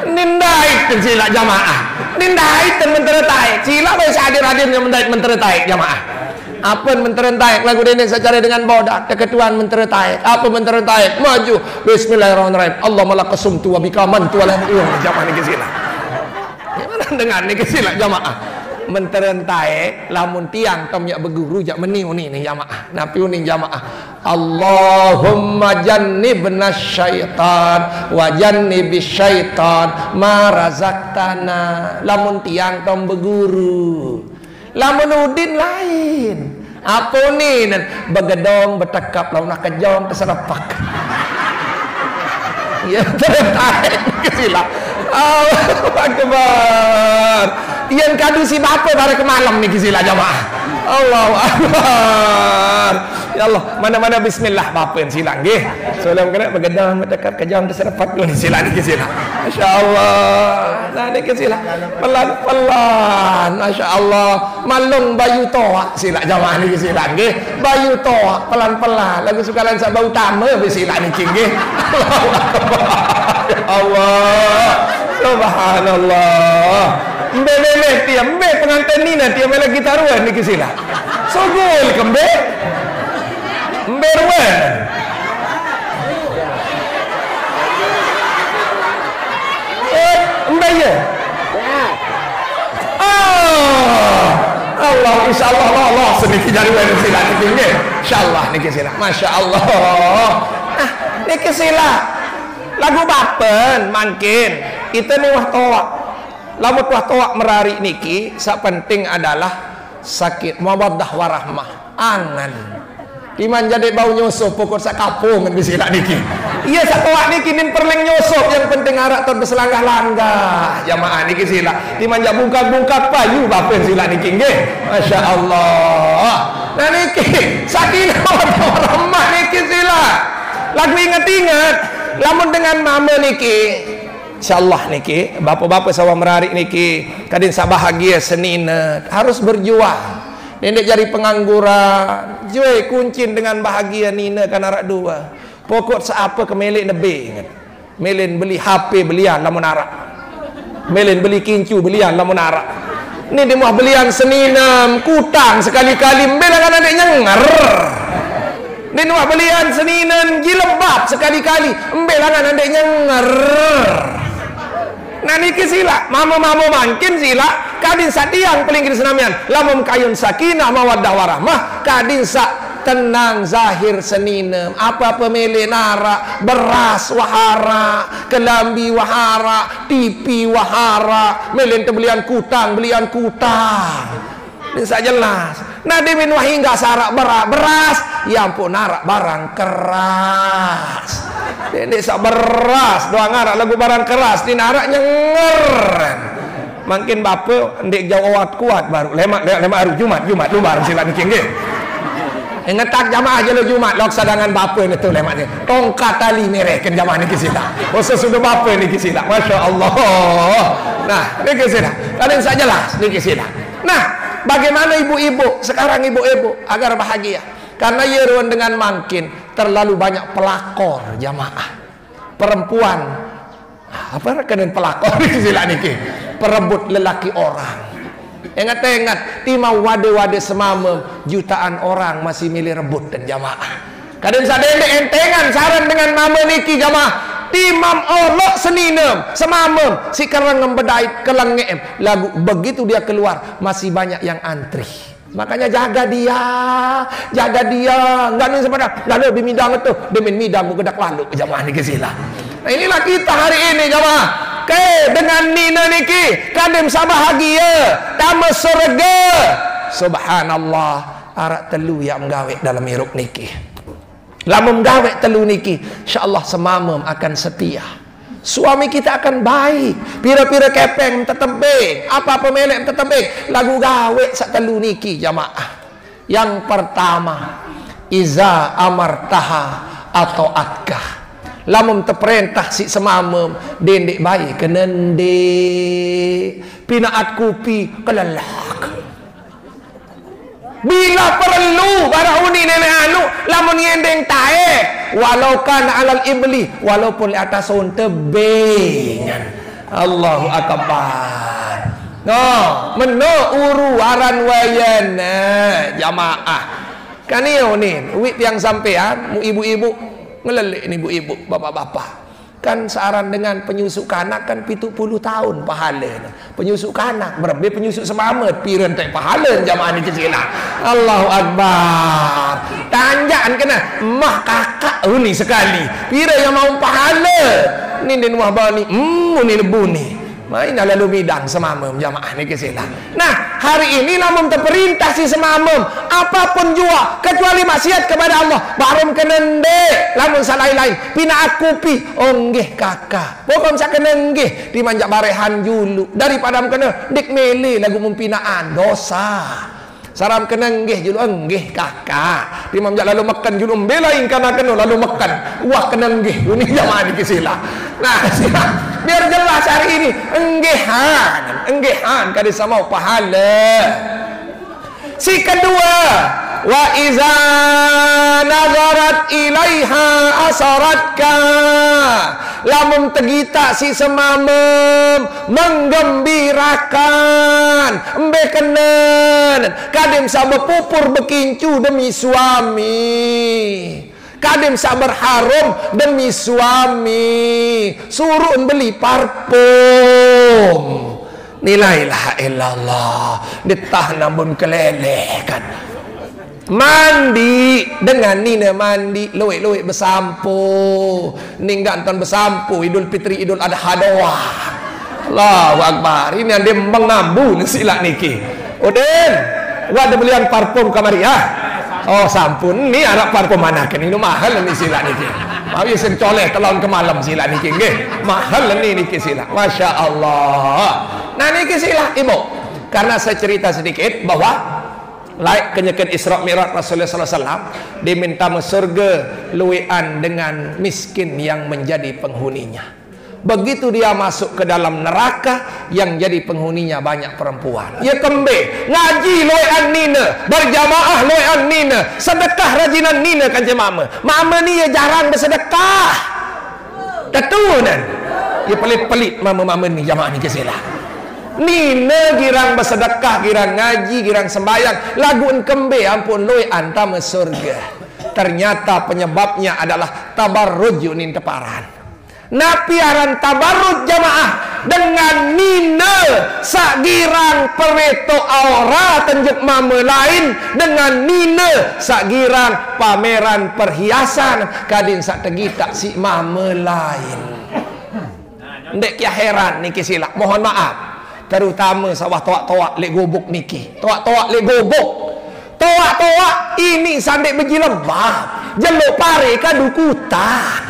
Nindai silak jamaah. Nindai menteri taek. Sila bae hadir-hadir yang mendait menteri taek jamaah. Apa menteri taek lagu dene secara dengan bodak keketuan menteri taek. Apa menteri taek? Maju bismillahirrahmanirrahim. Allah malakasumtu wa bikaman tu alam jamaah ni sila. Gimana dengan ni sila jamaah? Menteri taek lamun tiang tom yak berguru jak meniu ni jamaah. Napi uning jamaah. Allahumma jannibna syaitan wa jannibis syaitan ma razaqtana. Lamun tiang tom berguru. Lamun udin lain. Apa ni begedong bertekap lawan nak kejong keserapak. Ya tertaik kesila. Allahu akbar. Yang kadu si bapa pada ke malam ni kesila jamaah. Allahu akbar. Ya Allah, mana-mana bismillah bapa silang nggih. Soalnya kena begedang bertekap kejam terserepat dulu silang ni kesila. Masya-Allah. Nah ni kesila. Pelan-pelan. Masya-Allah. Malung bayu toa sila jamaah ni kesila nggih. Bayu toa pelan-pelan. Lagu sukalan sa bau utama sila ni nggih. Allahu akbar. Ya Allah. Subhanallah. Mbe tiap mbe pengantin ni nanti mbe lagi taruhan ni kesila. Sogol kembe. Mbe ruan. Mbe ya. Allah insyaallah Allah sedikit jadi ruan kesila ni tinggi. Insyaallah ni kesila. Masya-Allah. Nah, ni kesila. Lagu bapen makin kita ni wah toa. Lamun wah toa merari niki sak penting adalah sakit mawaddah warahmah angan iman jadi bau nyusup pokok sak kapung kan bisila niki iya sak toa niki nin perleng nyusup yang penting arak ton berselanggah-langgah jamaah niki sila iman jak bungkak-bungkak payu bapen sila niki nggih masyaallah. Nah niki sakinah mawaddah warahmah niki sila lagu ingat-ingat lamun dengan mama niki insyaallah niki bapak-bapak sawah merari niki kadin sabahagia senina harus berjuang nenek jadi pengangguran jual kuncin dengan bahagia nina kan arak dua pokok seapa kemelik nebe ingat melen beli HP belian lamun arak melen beli kincu belian lamun arak ni dia mau belian senina kutang sekali-kali belangan adek nyengar ni mau belian senina gilebab sekali-kali belangan adek nyengar. Nah niki sila mama-mama makin sila kadin satiang paling kiri senamian lamun kayun sakinah mawaddah warahmah kadin sak tenang zahir seninem apa-apa mele nara beras wahara kelambi wahara tipi wahara melen belian kutang ini saja jelas. Nah demin wahi enggak sarak beras ya ampun narak barang keras. Dek sak beras doang arak lagu barang keras di narak nyenger. Makin bapa ndek jauh kuat baru lemak hari Jumat luar sila niki nggih. Ngetak jamaah jelo Jumat lok sadangan bapa ni tu lemaknya. Tongkat tali mereken jamaah niki sila. Masa sudah bapa niki sila. Masya-Allah. Nah, niki sila. Kalian sak jelas niki sila. Nah, bagaimana ibu-ibu sekarang ibu-ibu agar bahagia? Karena yeruan dengan makin terlalu banyak pelakor jamaah. Perempuan apa kena pelakor sila niki? Perebut lelaki orang. Ingat timau wade-wade semamam jutaan orang masih milih rebut dan jamaah. Kadang sadende entengan saran dengan mama niki jamaah. timam olok seninem semamem si kerang ngembedai kelengem lagu begitu dia keluar masih banyak yang antri. Makanya jaga dia, enggak nih sebenarnya, lalu bimidang itu, demin midang bukedak lalu jamaah ni kesila. Nah inilah kita hari ini jamaah. Dengan nina niki, kadem sabahagia, tama surga. Subhanallah, arak telu yang menggawe dalam hiruk niki. Lamun menggawe telu niki, insyaallah semamam akan setia. Suami kita akan baik. Pira-pira kepeng tetembeng, apa pemelek tetembeng, lagu gawe sak telu niki jamaah. Yang pertama, iza amartaha atau atkah. Lamun terperintah si semamam dendek baik kenende pinaat kupi kelelak. Bila perlu barang uni nenek anu lamun ngendeng tae walau kana alal ibli walaupun di atas on tebengan. Allahu akbar. No, meno uru aran wayana jamaah. Kan iyo ni, wit yang sampean mu ibu-ibu ngelelek ni ibu-ibu, bapak-bapak. Kan searan dengan penyusuk kanak kan 70 tahun pahala. Penyusuk kanak berapa penyusuk semamet piren tak pahala jamaah ni kecil. Allahu akbar. Tanjaan kena mah kakak ni sekali. Pira yang mau pahala. Ni den wah bani ni lebu ni. Main lalu bidang semamam jamaah ni kesilah. Nah, hari ini namun terperintah si semamam apapun jua kecuali maksiat kepada Allah. Barum kenende, lamun salai lain pina akupi onggeh kakak. Pokok sak kenenggeh dimanjak barehan julu daripada kena dik mele lagu mumpinaan dosa. Saram kena nggih julu nggih kakak. Imam jak lalu makan julu mbelain kana kena lalu makan. Wah kena nggih ini jamaah ni kesilah. Nah, biar jelas hari ini enggehan kada sama pahala. Si kedua, wa iza nazarat ilaiha asaratka. Lamun tegita si semamem menggembirakan embe kenen kadem sabar pupur bekincu demi suami, kadem sabar harum demi suami, suruh beli parfum. La ilaha illallah, ditah namun kelelehkan. Mandi dengan nina mandi loe-loe bersampu ninggan ton bersampu Idul Fitri Idul Adha doa. Allahu akbar. Ini yang dia mengambu silak niki. Oden, gua ada belian parfum kamari ah. Oh sampun ni anak parfum mana kan ini mahal ni silak niki. Mau sen coleh telon ke malam silak niki nggih. Mahal ni niki silak. Masya Allah. Nah niki silak ibu. Karena saya cerita sedikit bahwa laik kenyakan Isra Mi'raj Rasulullah SAW diminta surga luwean dengan miskin yang menjadi penghuninya. Begitu dia masuk ke dalam neraka yang jadi penghuninya banyak perempuan. Ya kembe ngaji luwean nina, berjamaah luwean nina, sedekah rajinan nina kan jemaah. Mama ni ya jarang bersedekah. Ketunan. Ya pelit-pelit mama-mama ni jamaah ni kesilah. Nina girang bersedekah, girang ngaji, girang sembayang, lagu kembe ampun loe antama surga. Ternyata penyebabnya adalah tabarruj unin teparan. Napi aran tabarruj jamaah dengan nina sak girang pereto aura tenjuk mama lain dengan nina sak girang pameran perhiasan kadin sak tegita si mama lain. Ndek kia heran niki silak, mohon maaf. Terutama sawah toak-toak lek gobok niki. Toak-toak lek gobok. Toak-toak ini sandek berjilbab. Jeluk pare kadukutan.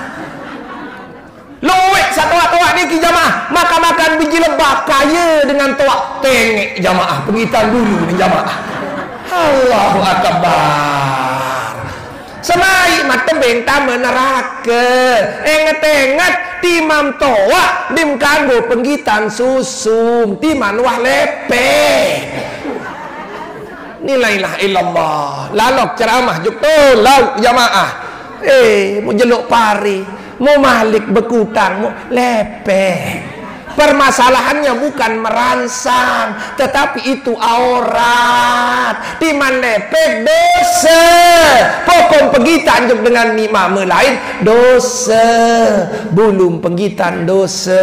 Loek sa toak-toak niki jamaah. Makan-makan berjilbab kaya dengan toak tengek jamaah. Pengitan dulu ni jamaah. Allahu akbar. Semai mata bentang neraka. Ingat-ingat timam toa dim kanggo penggitan susum timan wah lepe. Nilailah illallah. Lalok ceramah juk lau jamaah. Mu jeluk pari, mu malik bekutang mu lepe. Permasalahannya bukan merangsang, tetapi itu aurat. Timan lepek dosa. Pokok pegitan juk dengan nikmat lain dosa. Bulung pegitan dosa.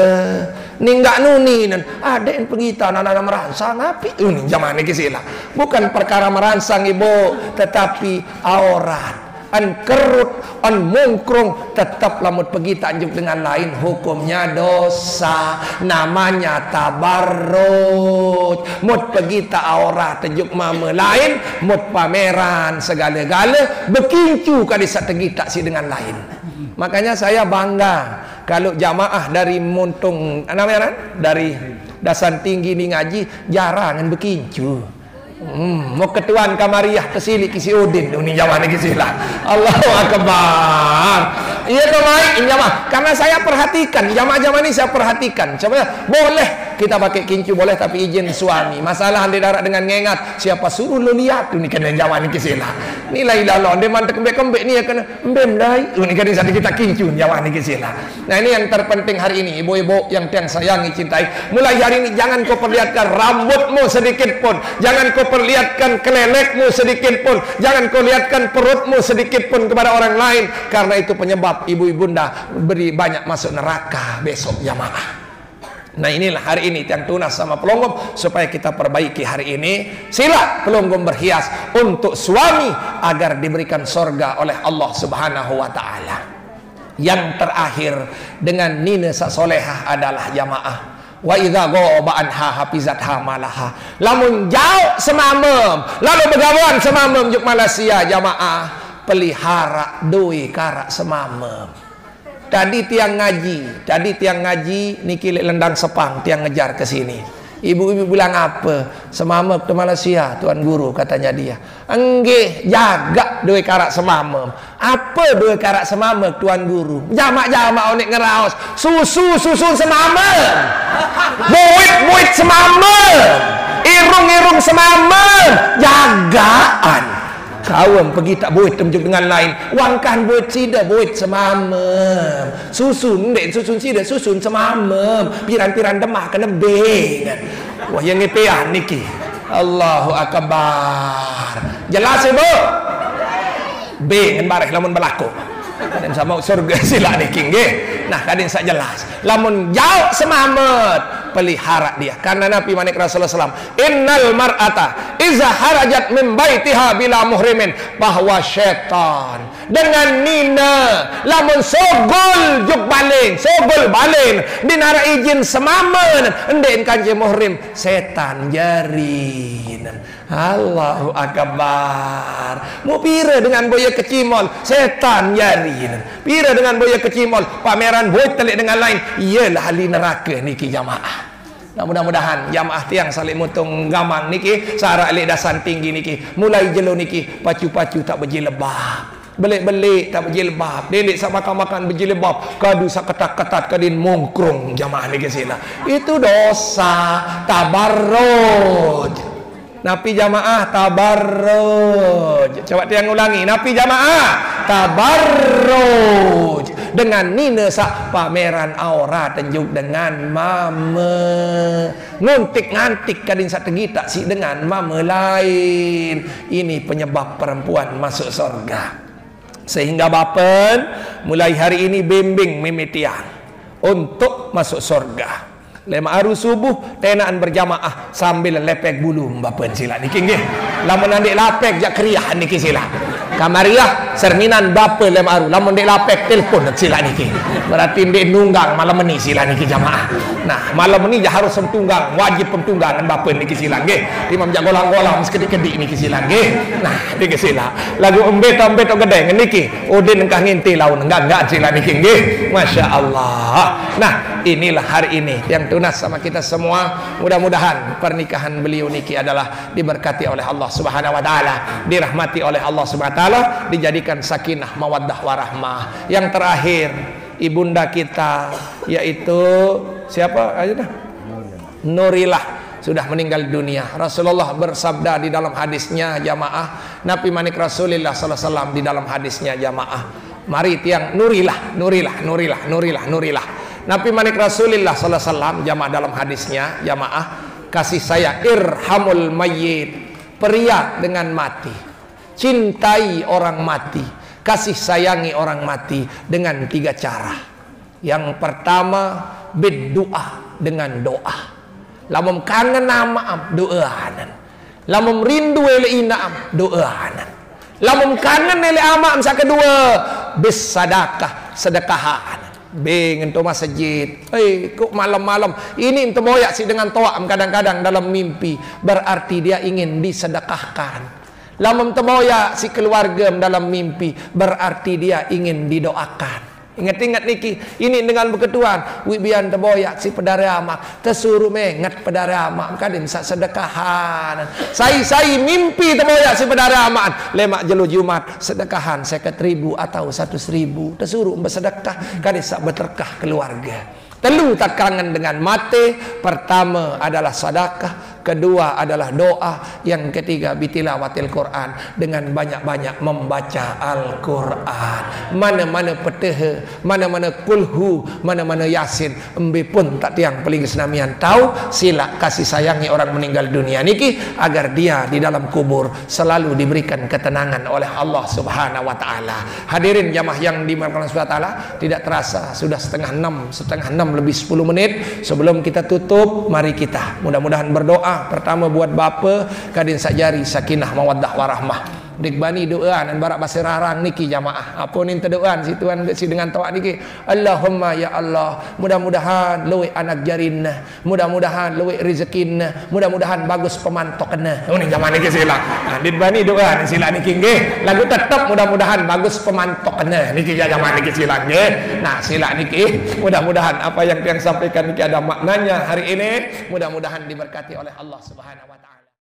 Ninggak nuni nan ada yang pegitan anak-anak merangsang api. Ini zaman ini kisila. Bukan perkara merangsang ibu, tetapi aurat. An kerut, an mungkrung, tetap lamut pergi tanjuk dengan lain, hukumnya dosa, namanya tabarruj. Mut pergi tak aurat tanjuk mama lain, mut pameran segala-gala, berkincu kali sak tegi tak si dengan lain. Makanya saya bangga kalau jamaah dari Muntung, namanya dari Dasan Tinggi ni ngaji jarang berkincu. Mau ketuan kamariah tersilik kisi Udin ini jamaah ni kisilah. Allahu akbar. Iya ke baik jamaah. Karena saya perhatikan jamaah-jamaah ni saya perhatikan. Coba boleh kita pakai kincu boleh tapi izin suami. Masalah anda darat dengan ngengat siapa suruh lu lihat tu ni kena jamaah ni kisilah. Nilai lalu anda mantek kembek-kembek ni ya kena embem dai. Ini kan satu kita kincu jamaah ni kisilah. Nah ini yang terpenting hari ini ibu-ibu yang sayangi cintai. Mulai hari ini jangan kau perlihatkan rambutmu sedikit pun. Jangan kau perlihatkan kelelekmu sedikit pun, jangan kau lihatkan perutmu sedikit pun kepada orang lain, karena itu penyebab ibu ibunda beri banyak masuk neraka besok jamaah. Nah inilah hari ini yang tunas sama pelonggom supaya kita perbaiki hari ini. Sila pelonggom berhias untuk suami agar diberikan sorga oleh Allah Subhanahu wa taala. Yang terakhir dengan nina solehah adalah jamaah. Wa idza ghaba anha hafizatha malaha. Lamun jauh semamem lalu begawan semamem juk Malaysia jamaah pelihara doi karak semamem. Tadi tiang ngaji niki lendang sepang tiang ngejar ke sini. Ibu-ibu bilang apa? Semamem ke Malaysia tuan guru katanya dia. Enggih jaga doi karak semamem. Apa doi karak semamem tuan guru? Jamak-jamak onek ngeraos. Susu semamem. Buit semamem. Irung semamem. Jagaan. Kawam pergi tak buit temjuk dengan lain. Wangkan buit sida buit semamem. Susun dek susun sida susun semamem. Piran-piran demah kena beng. Wah yang ngepean niki. Allahu akbar. Jelas ibu? Beng bareh lamun berlaku. Dan sama surga sila niki nggih. Nah kadin sak jelas. Lamun jauh semamet pelihara dia. Karena Nabi manik Rasulullah SAW, innal mar'ata iza harajat min baitiha bila muhrimin, bahwa syaitan dengan nina lamun sogol juk baling dinara izin semamen endin kanji muhrim setan jarin. Allahu akbar. Mu pira dengan boya kecimol setan jarin. Pira dengan boya kecimol pameran boy telik dengan lain. Iyalah ahli neraka niki jamaah. Nah, mudah-mudahan jamaah tiang salik mutung gamang niki sarak lek Dasan Tinggi niki mulai jelo niki pacu-pacu tak berjilbab. Belik-belik tak berjilbab. Delik sak makan-makan berjilbab. Kadu sak ketat-ketat kadin mungkrung jamaah niki sila. Itu dosa tabarruj. Napi jamaah tabarruj. Coba tiang ulangi. Napi jamaah tabarruj. Dengan nina sak pameran aurat tenjuk dengan mama. Nguntik-ngantik kadin sak tegi tak si dengan mama lain. Ini penyebab perempuan masuk surga. Sehingga bapen mulai hari ini bimbing mimitian untuk masuk surga. Lema aru subuh tenaan berjamaah sambil lepek bulu bapen sila niki nggih. Lamun andek lapek jak kriah niki sila. Kamariah serminan bapa lema aru lamun ndek lapek telpon sila niki. Berarti ndek nunggang malam ni sila niki jamaah. Nah, malam ni jah harus tunggang, wajib pentunggangan bapa niki sila nggih. Imam jak golang-golang sekedik-kedik niki sila nggih. Nah, niki sila. Lagu embeto-embeto gede niki. Udin engkah nginti laun enggak sila niki nggih. Masya-Allah. Nah, inilah hari ini yang tunas sama kita semua. Mudah-mudahan pernikahan beliau niki adalah diberkati oleh Allah Subhanahu wa taala, dirahmati oleh Allah Subhanahu wa taala, dijadikan sakinah mawaddah warahmah. Yang terakhir ibunda kita yaitu siapa aja dah? Nurilah sudah meninggal dunia. Rasulullah bersabda di dalam hadisnya jamaah, Nabi manik Rasulullah sallallahu alaihi wasallam di dalam hadisnya jamaah, mari tiang nurilah. Nabi manik Rasulullah sallallahu alaihi wasallam jamaah dalam hadisnya, jamaah, kasih sayang irhamul mayyit, periak dengan mati, cintai orang mati, kasih sayangi orang mati dengan 3 cara. Yang pertama berdoa, dengan doa. Lamun kangen maaf doaanan, lamun rindu ele inaam doaanan, lamun kangen ele amaam sa kedua bisadakah, sedekahan. Beng ento masjid, kok malam-malam ini ento moyak sih dengan toam kadang-kadang dalam mimpi, berarti dia ingin disedekahkan. Lamun temoyak si keluarga dalam mimpi, berarti dia ingin didoakan. Ingat-ingat niki, ini dengan beketuan wibian teboyak si pedare amak tersuruh mengat pedare amak kadin sak sedekahan. Saya mimpi teboyak si pedare amak lemak jelu Jumat sedekahan 50.000 atau 100.000 tersuruh bersedekah kadin sak berterkah keluarga. Telu tak kangen dengan mati. Pertama adalah sedekah, kedua adalah doa, yang ketiga bitilawatil Quran, dengan banyak-banyak membaca Al-Quran. Mana-mana peteh, mana-mana kulhu, mana-mana yasin, embe pun tak tiang peling senamian tahu sila kasih sayangi orang meninggal dunia niki agar dia di dalam kubur selalu diberikan ketenangan oleh Allah Subhanahu wa taala. Hadirin jamaah yang dimuliakan Allah Subhanahu wa taala, tidak terasa sudah setengah enam lebih 10 menit. Sebelum kita tutup, mari kita mudah-mudahan berdoa. Pertama buat bapa kadin sakjari sakinah mawaddah warahmah. Dik bani doa dan barak basir rarang niki jamaah. Apa ni terdoaan si tuan si dengan tawa niki. Allahumma ya Allah, mudah-mudahan luwe anak jarinna, mudah-mudahan luwe rezekinna, mudah-mudahan bagus pemantokna. Oh ni jamaah niki sila. Dik bani doa sila niki nggih. Lagu tetap mudah-mudahan bagus pemantokna. Niki jamaah niki sila nggih. Nah, sila niki mudah-mudahan apa yang sampaikan niki ada maknanya hari ini, mudah-mudahan diberkati oleh Allah Subhanahu wa taala.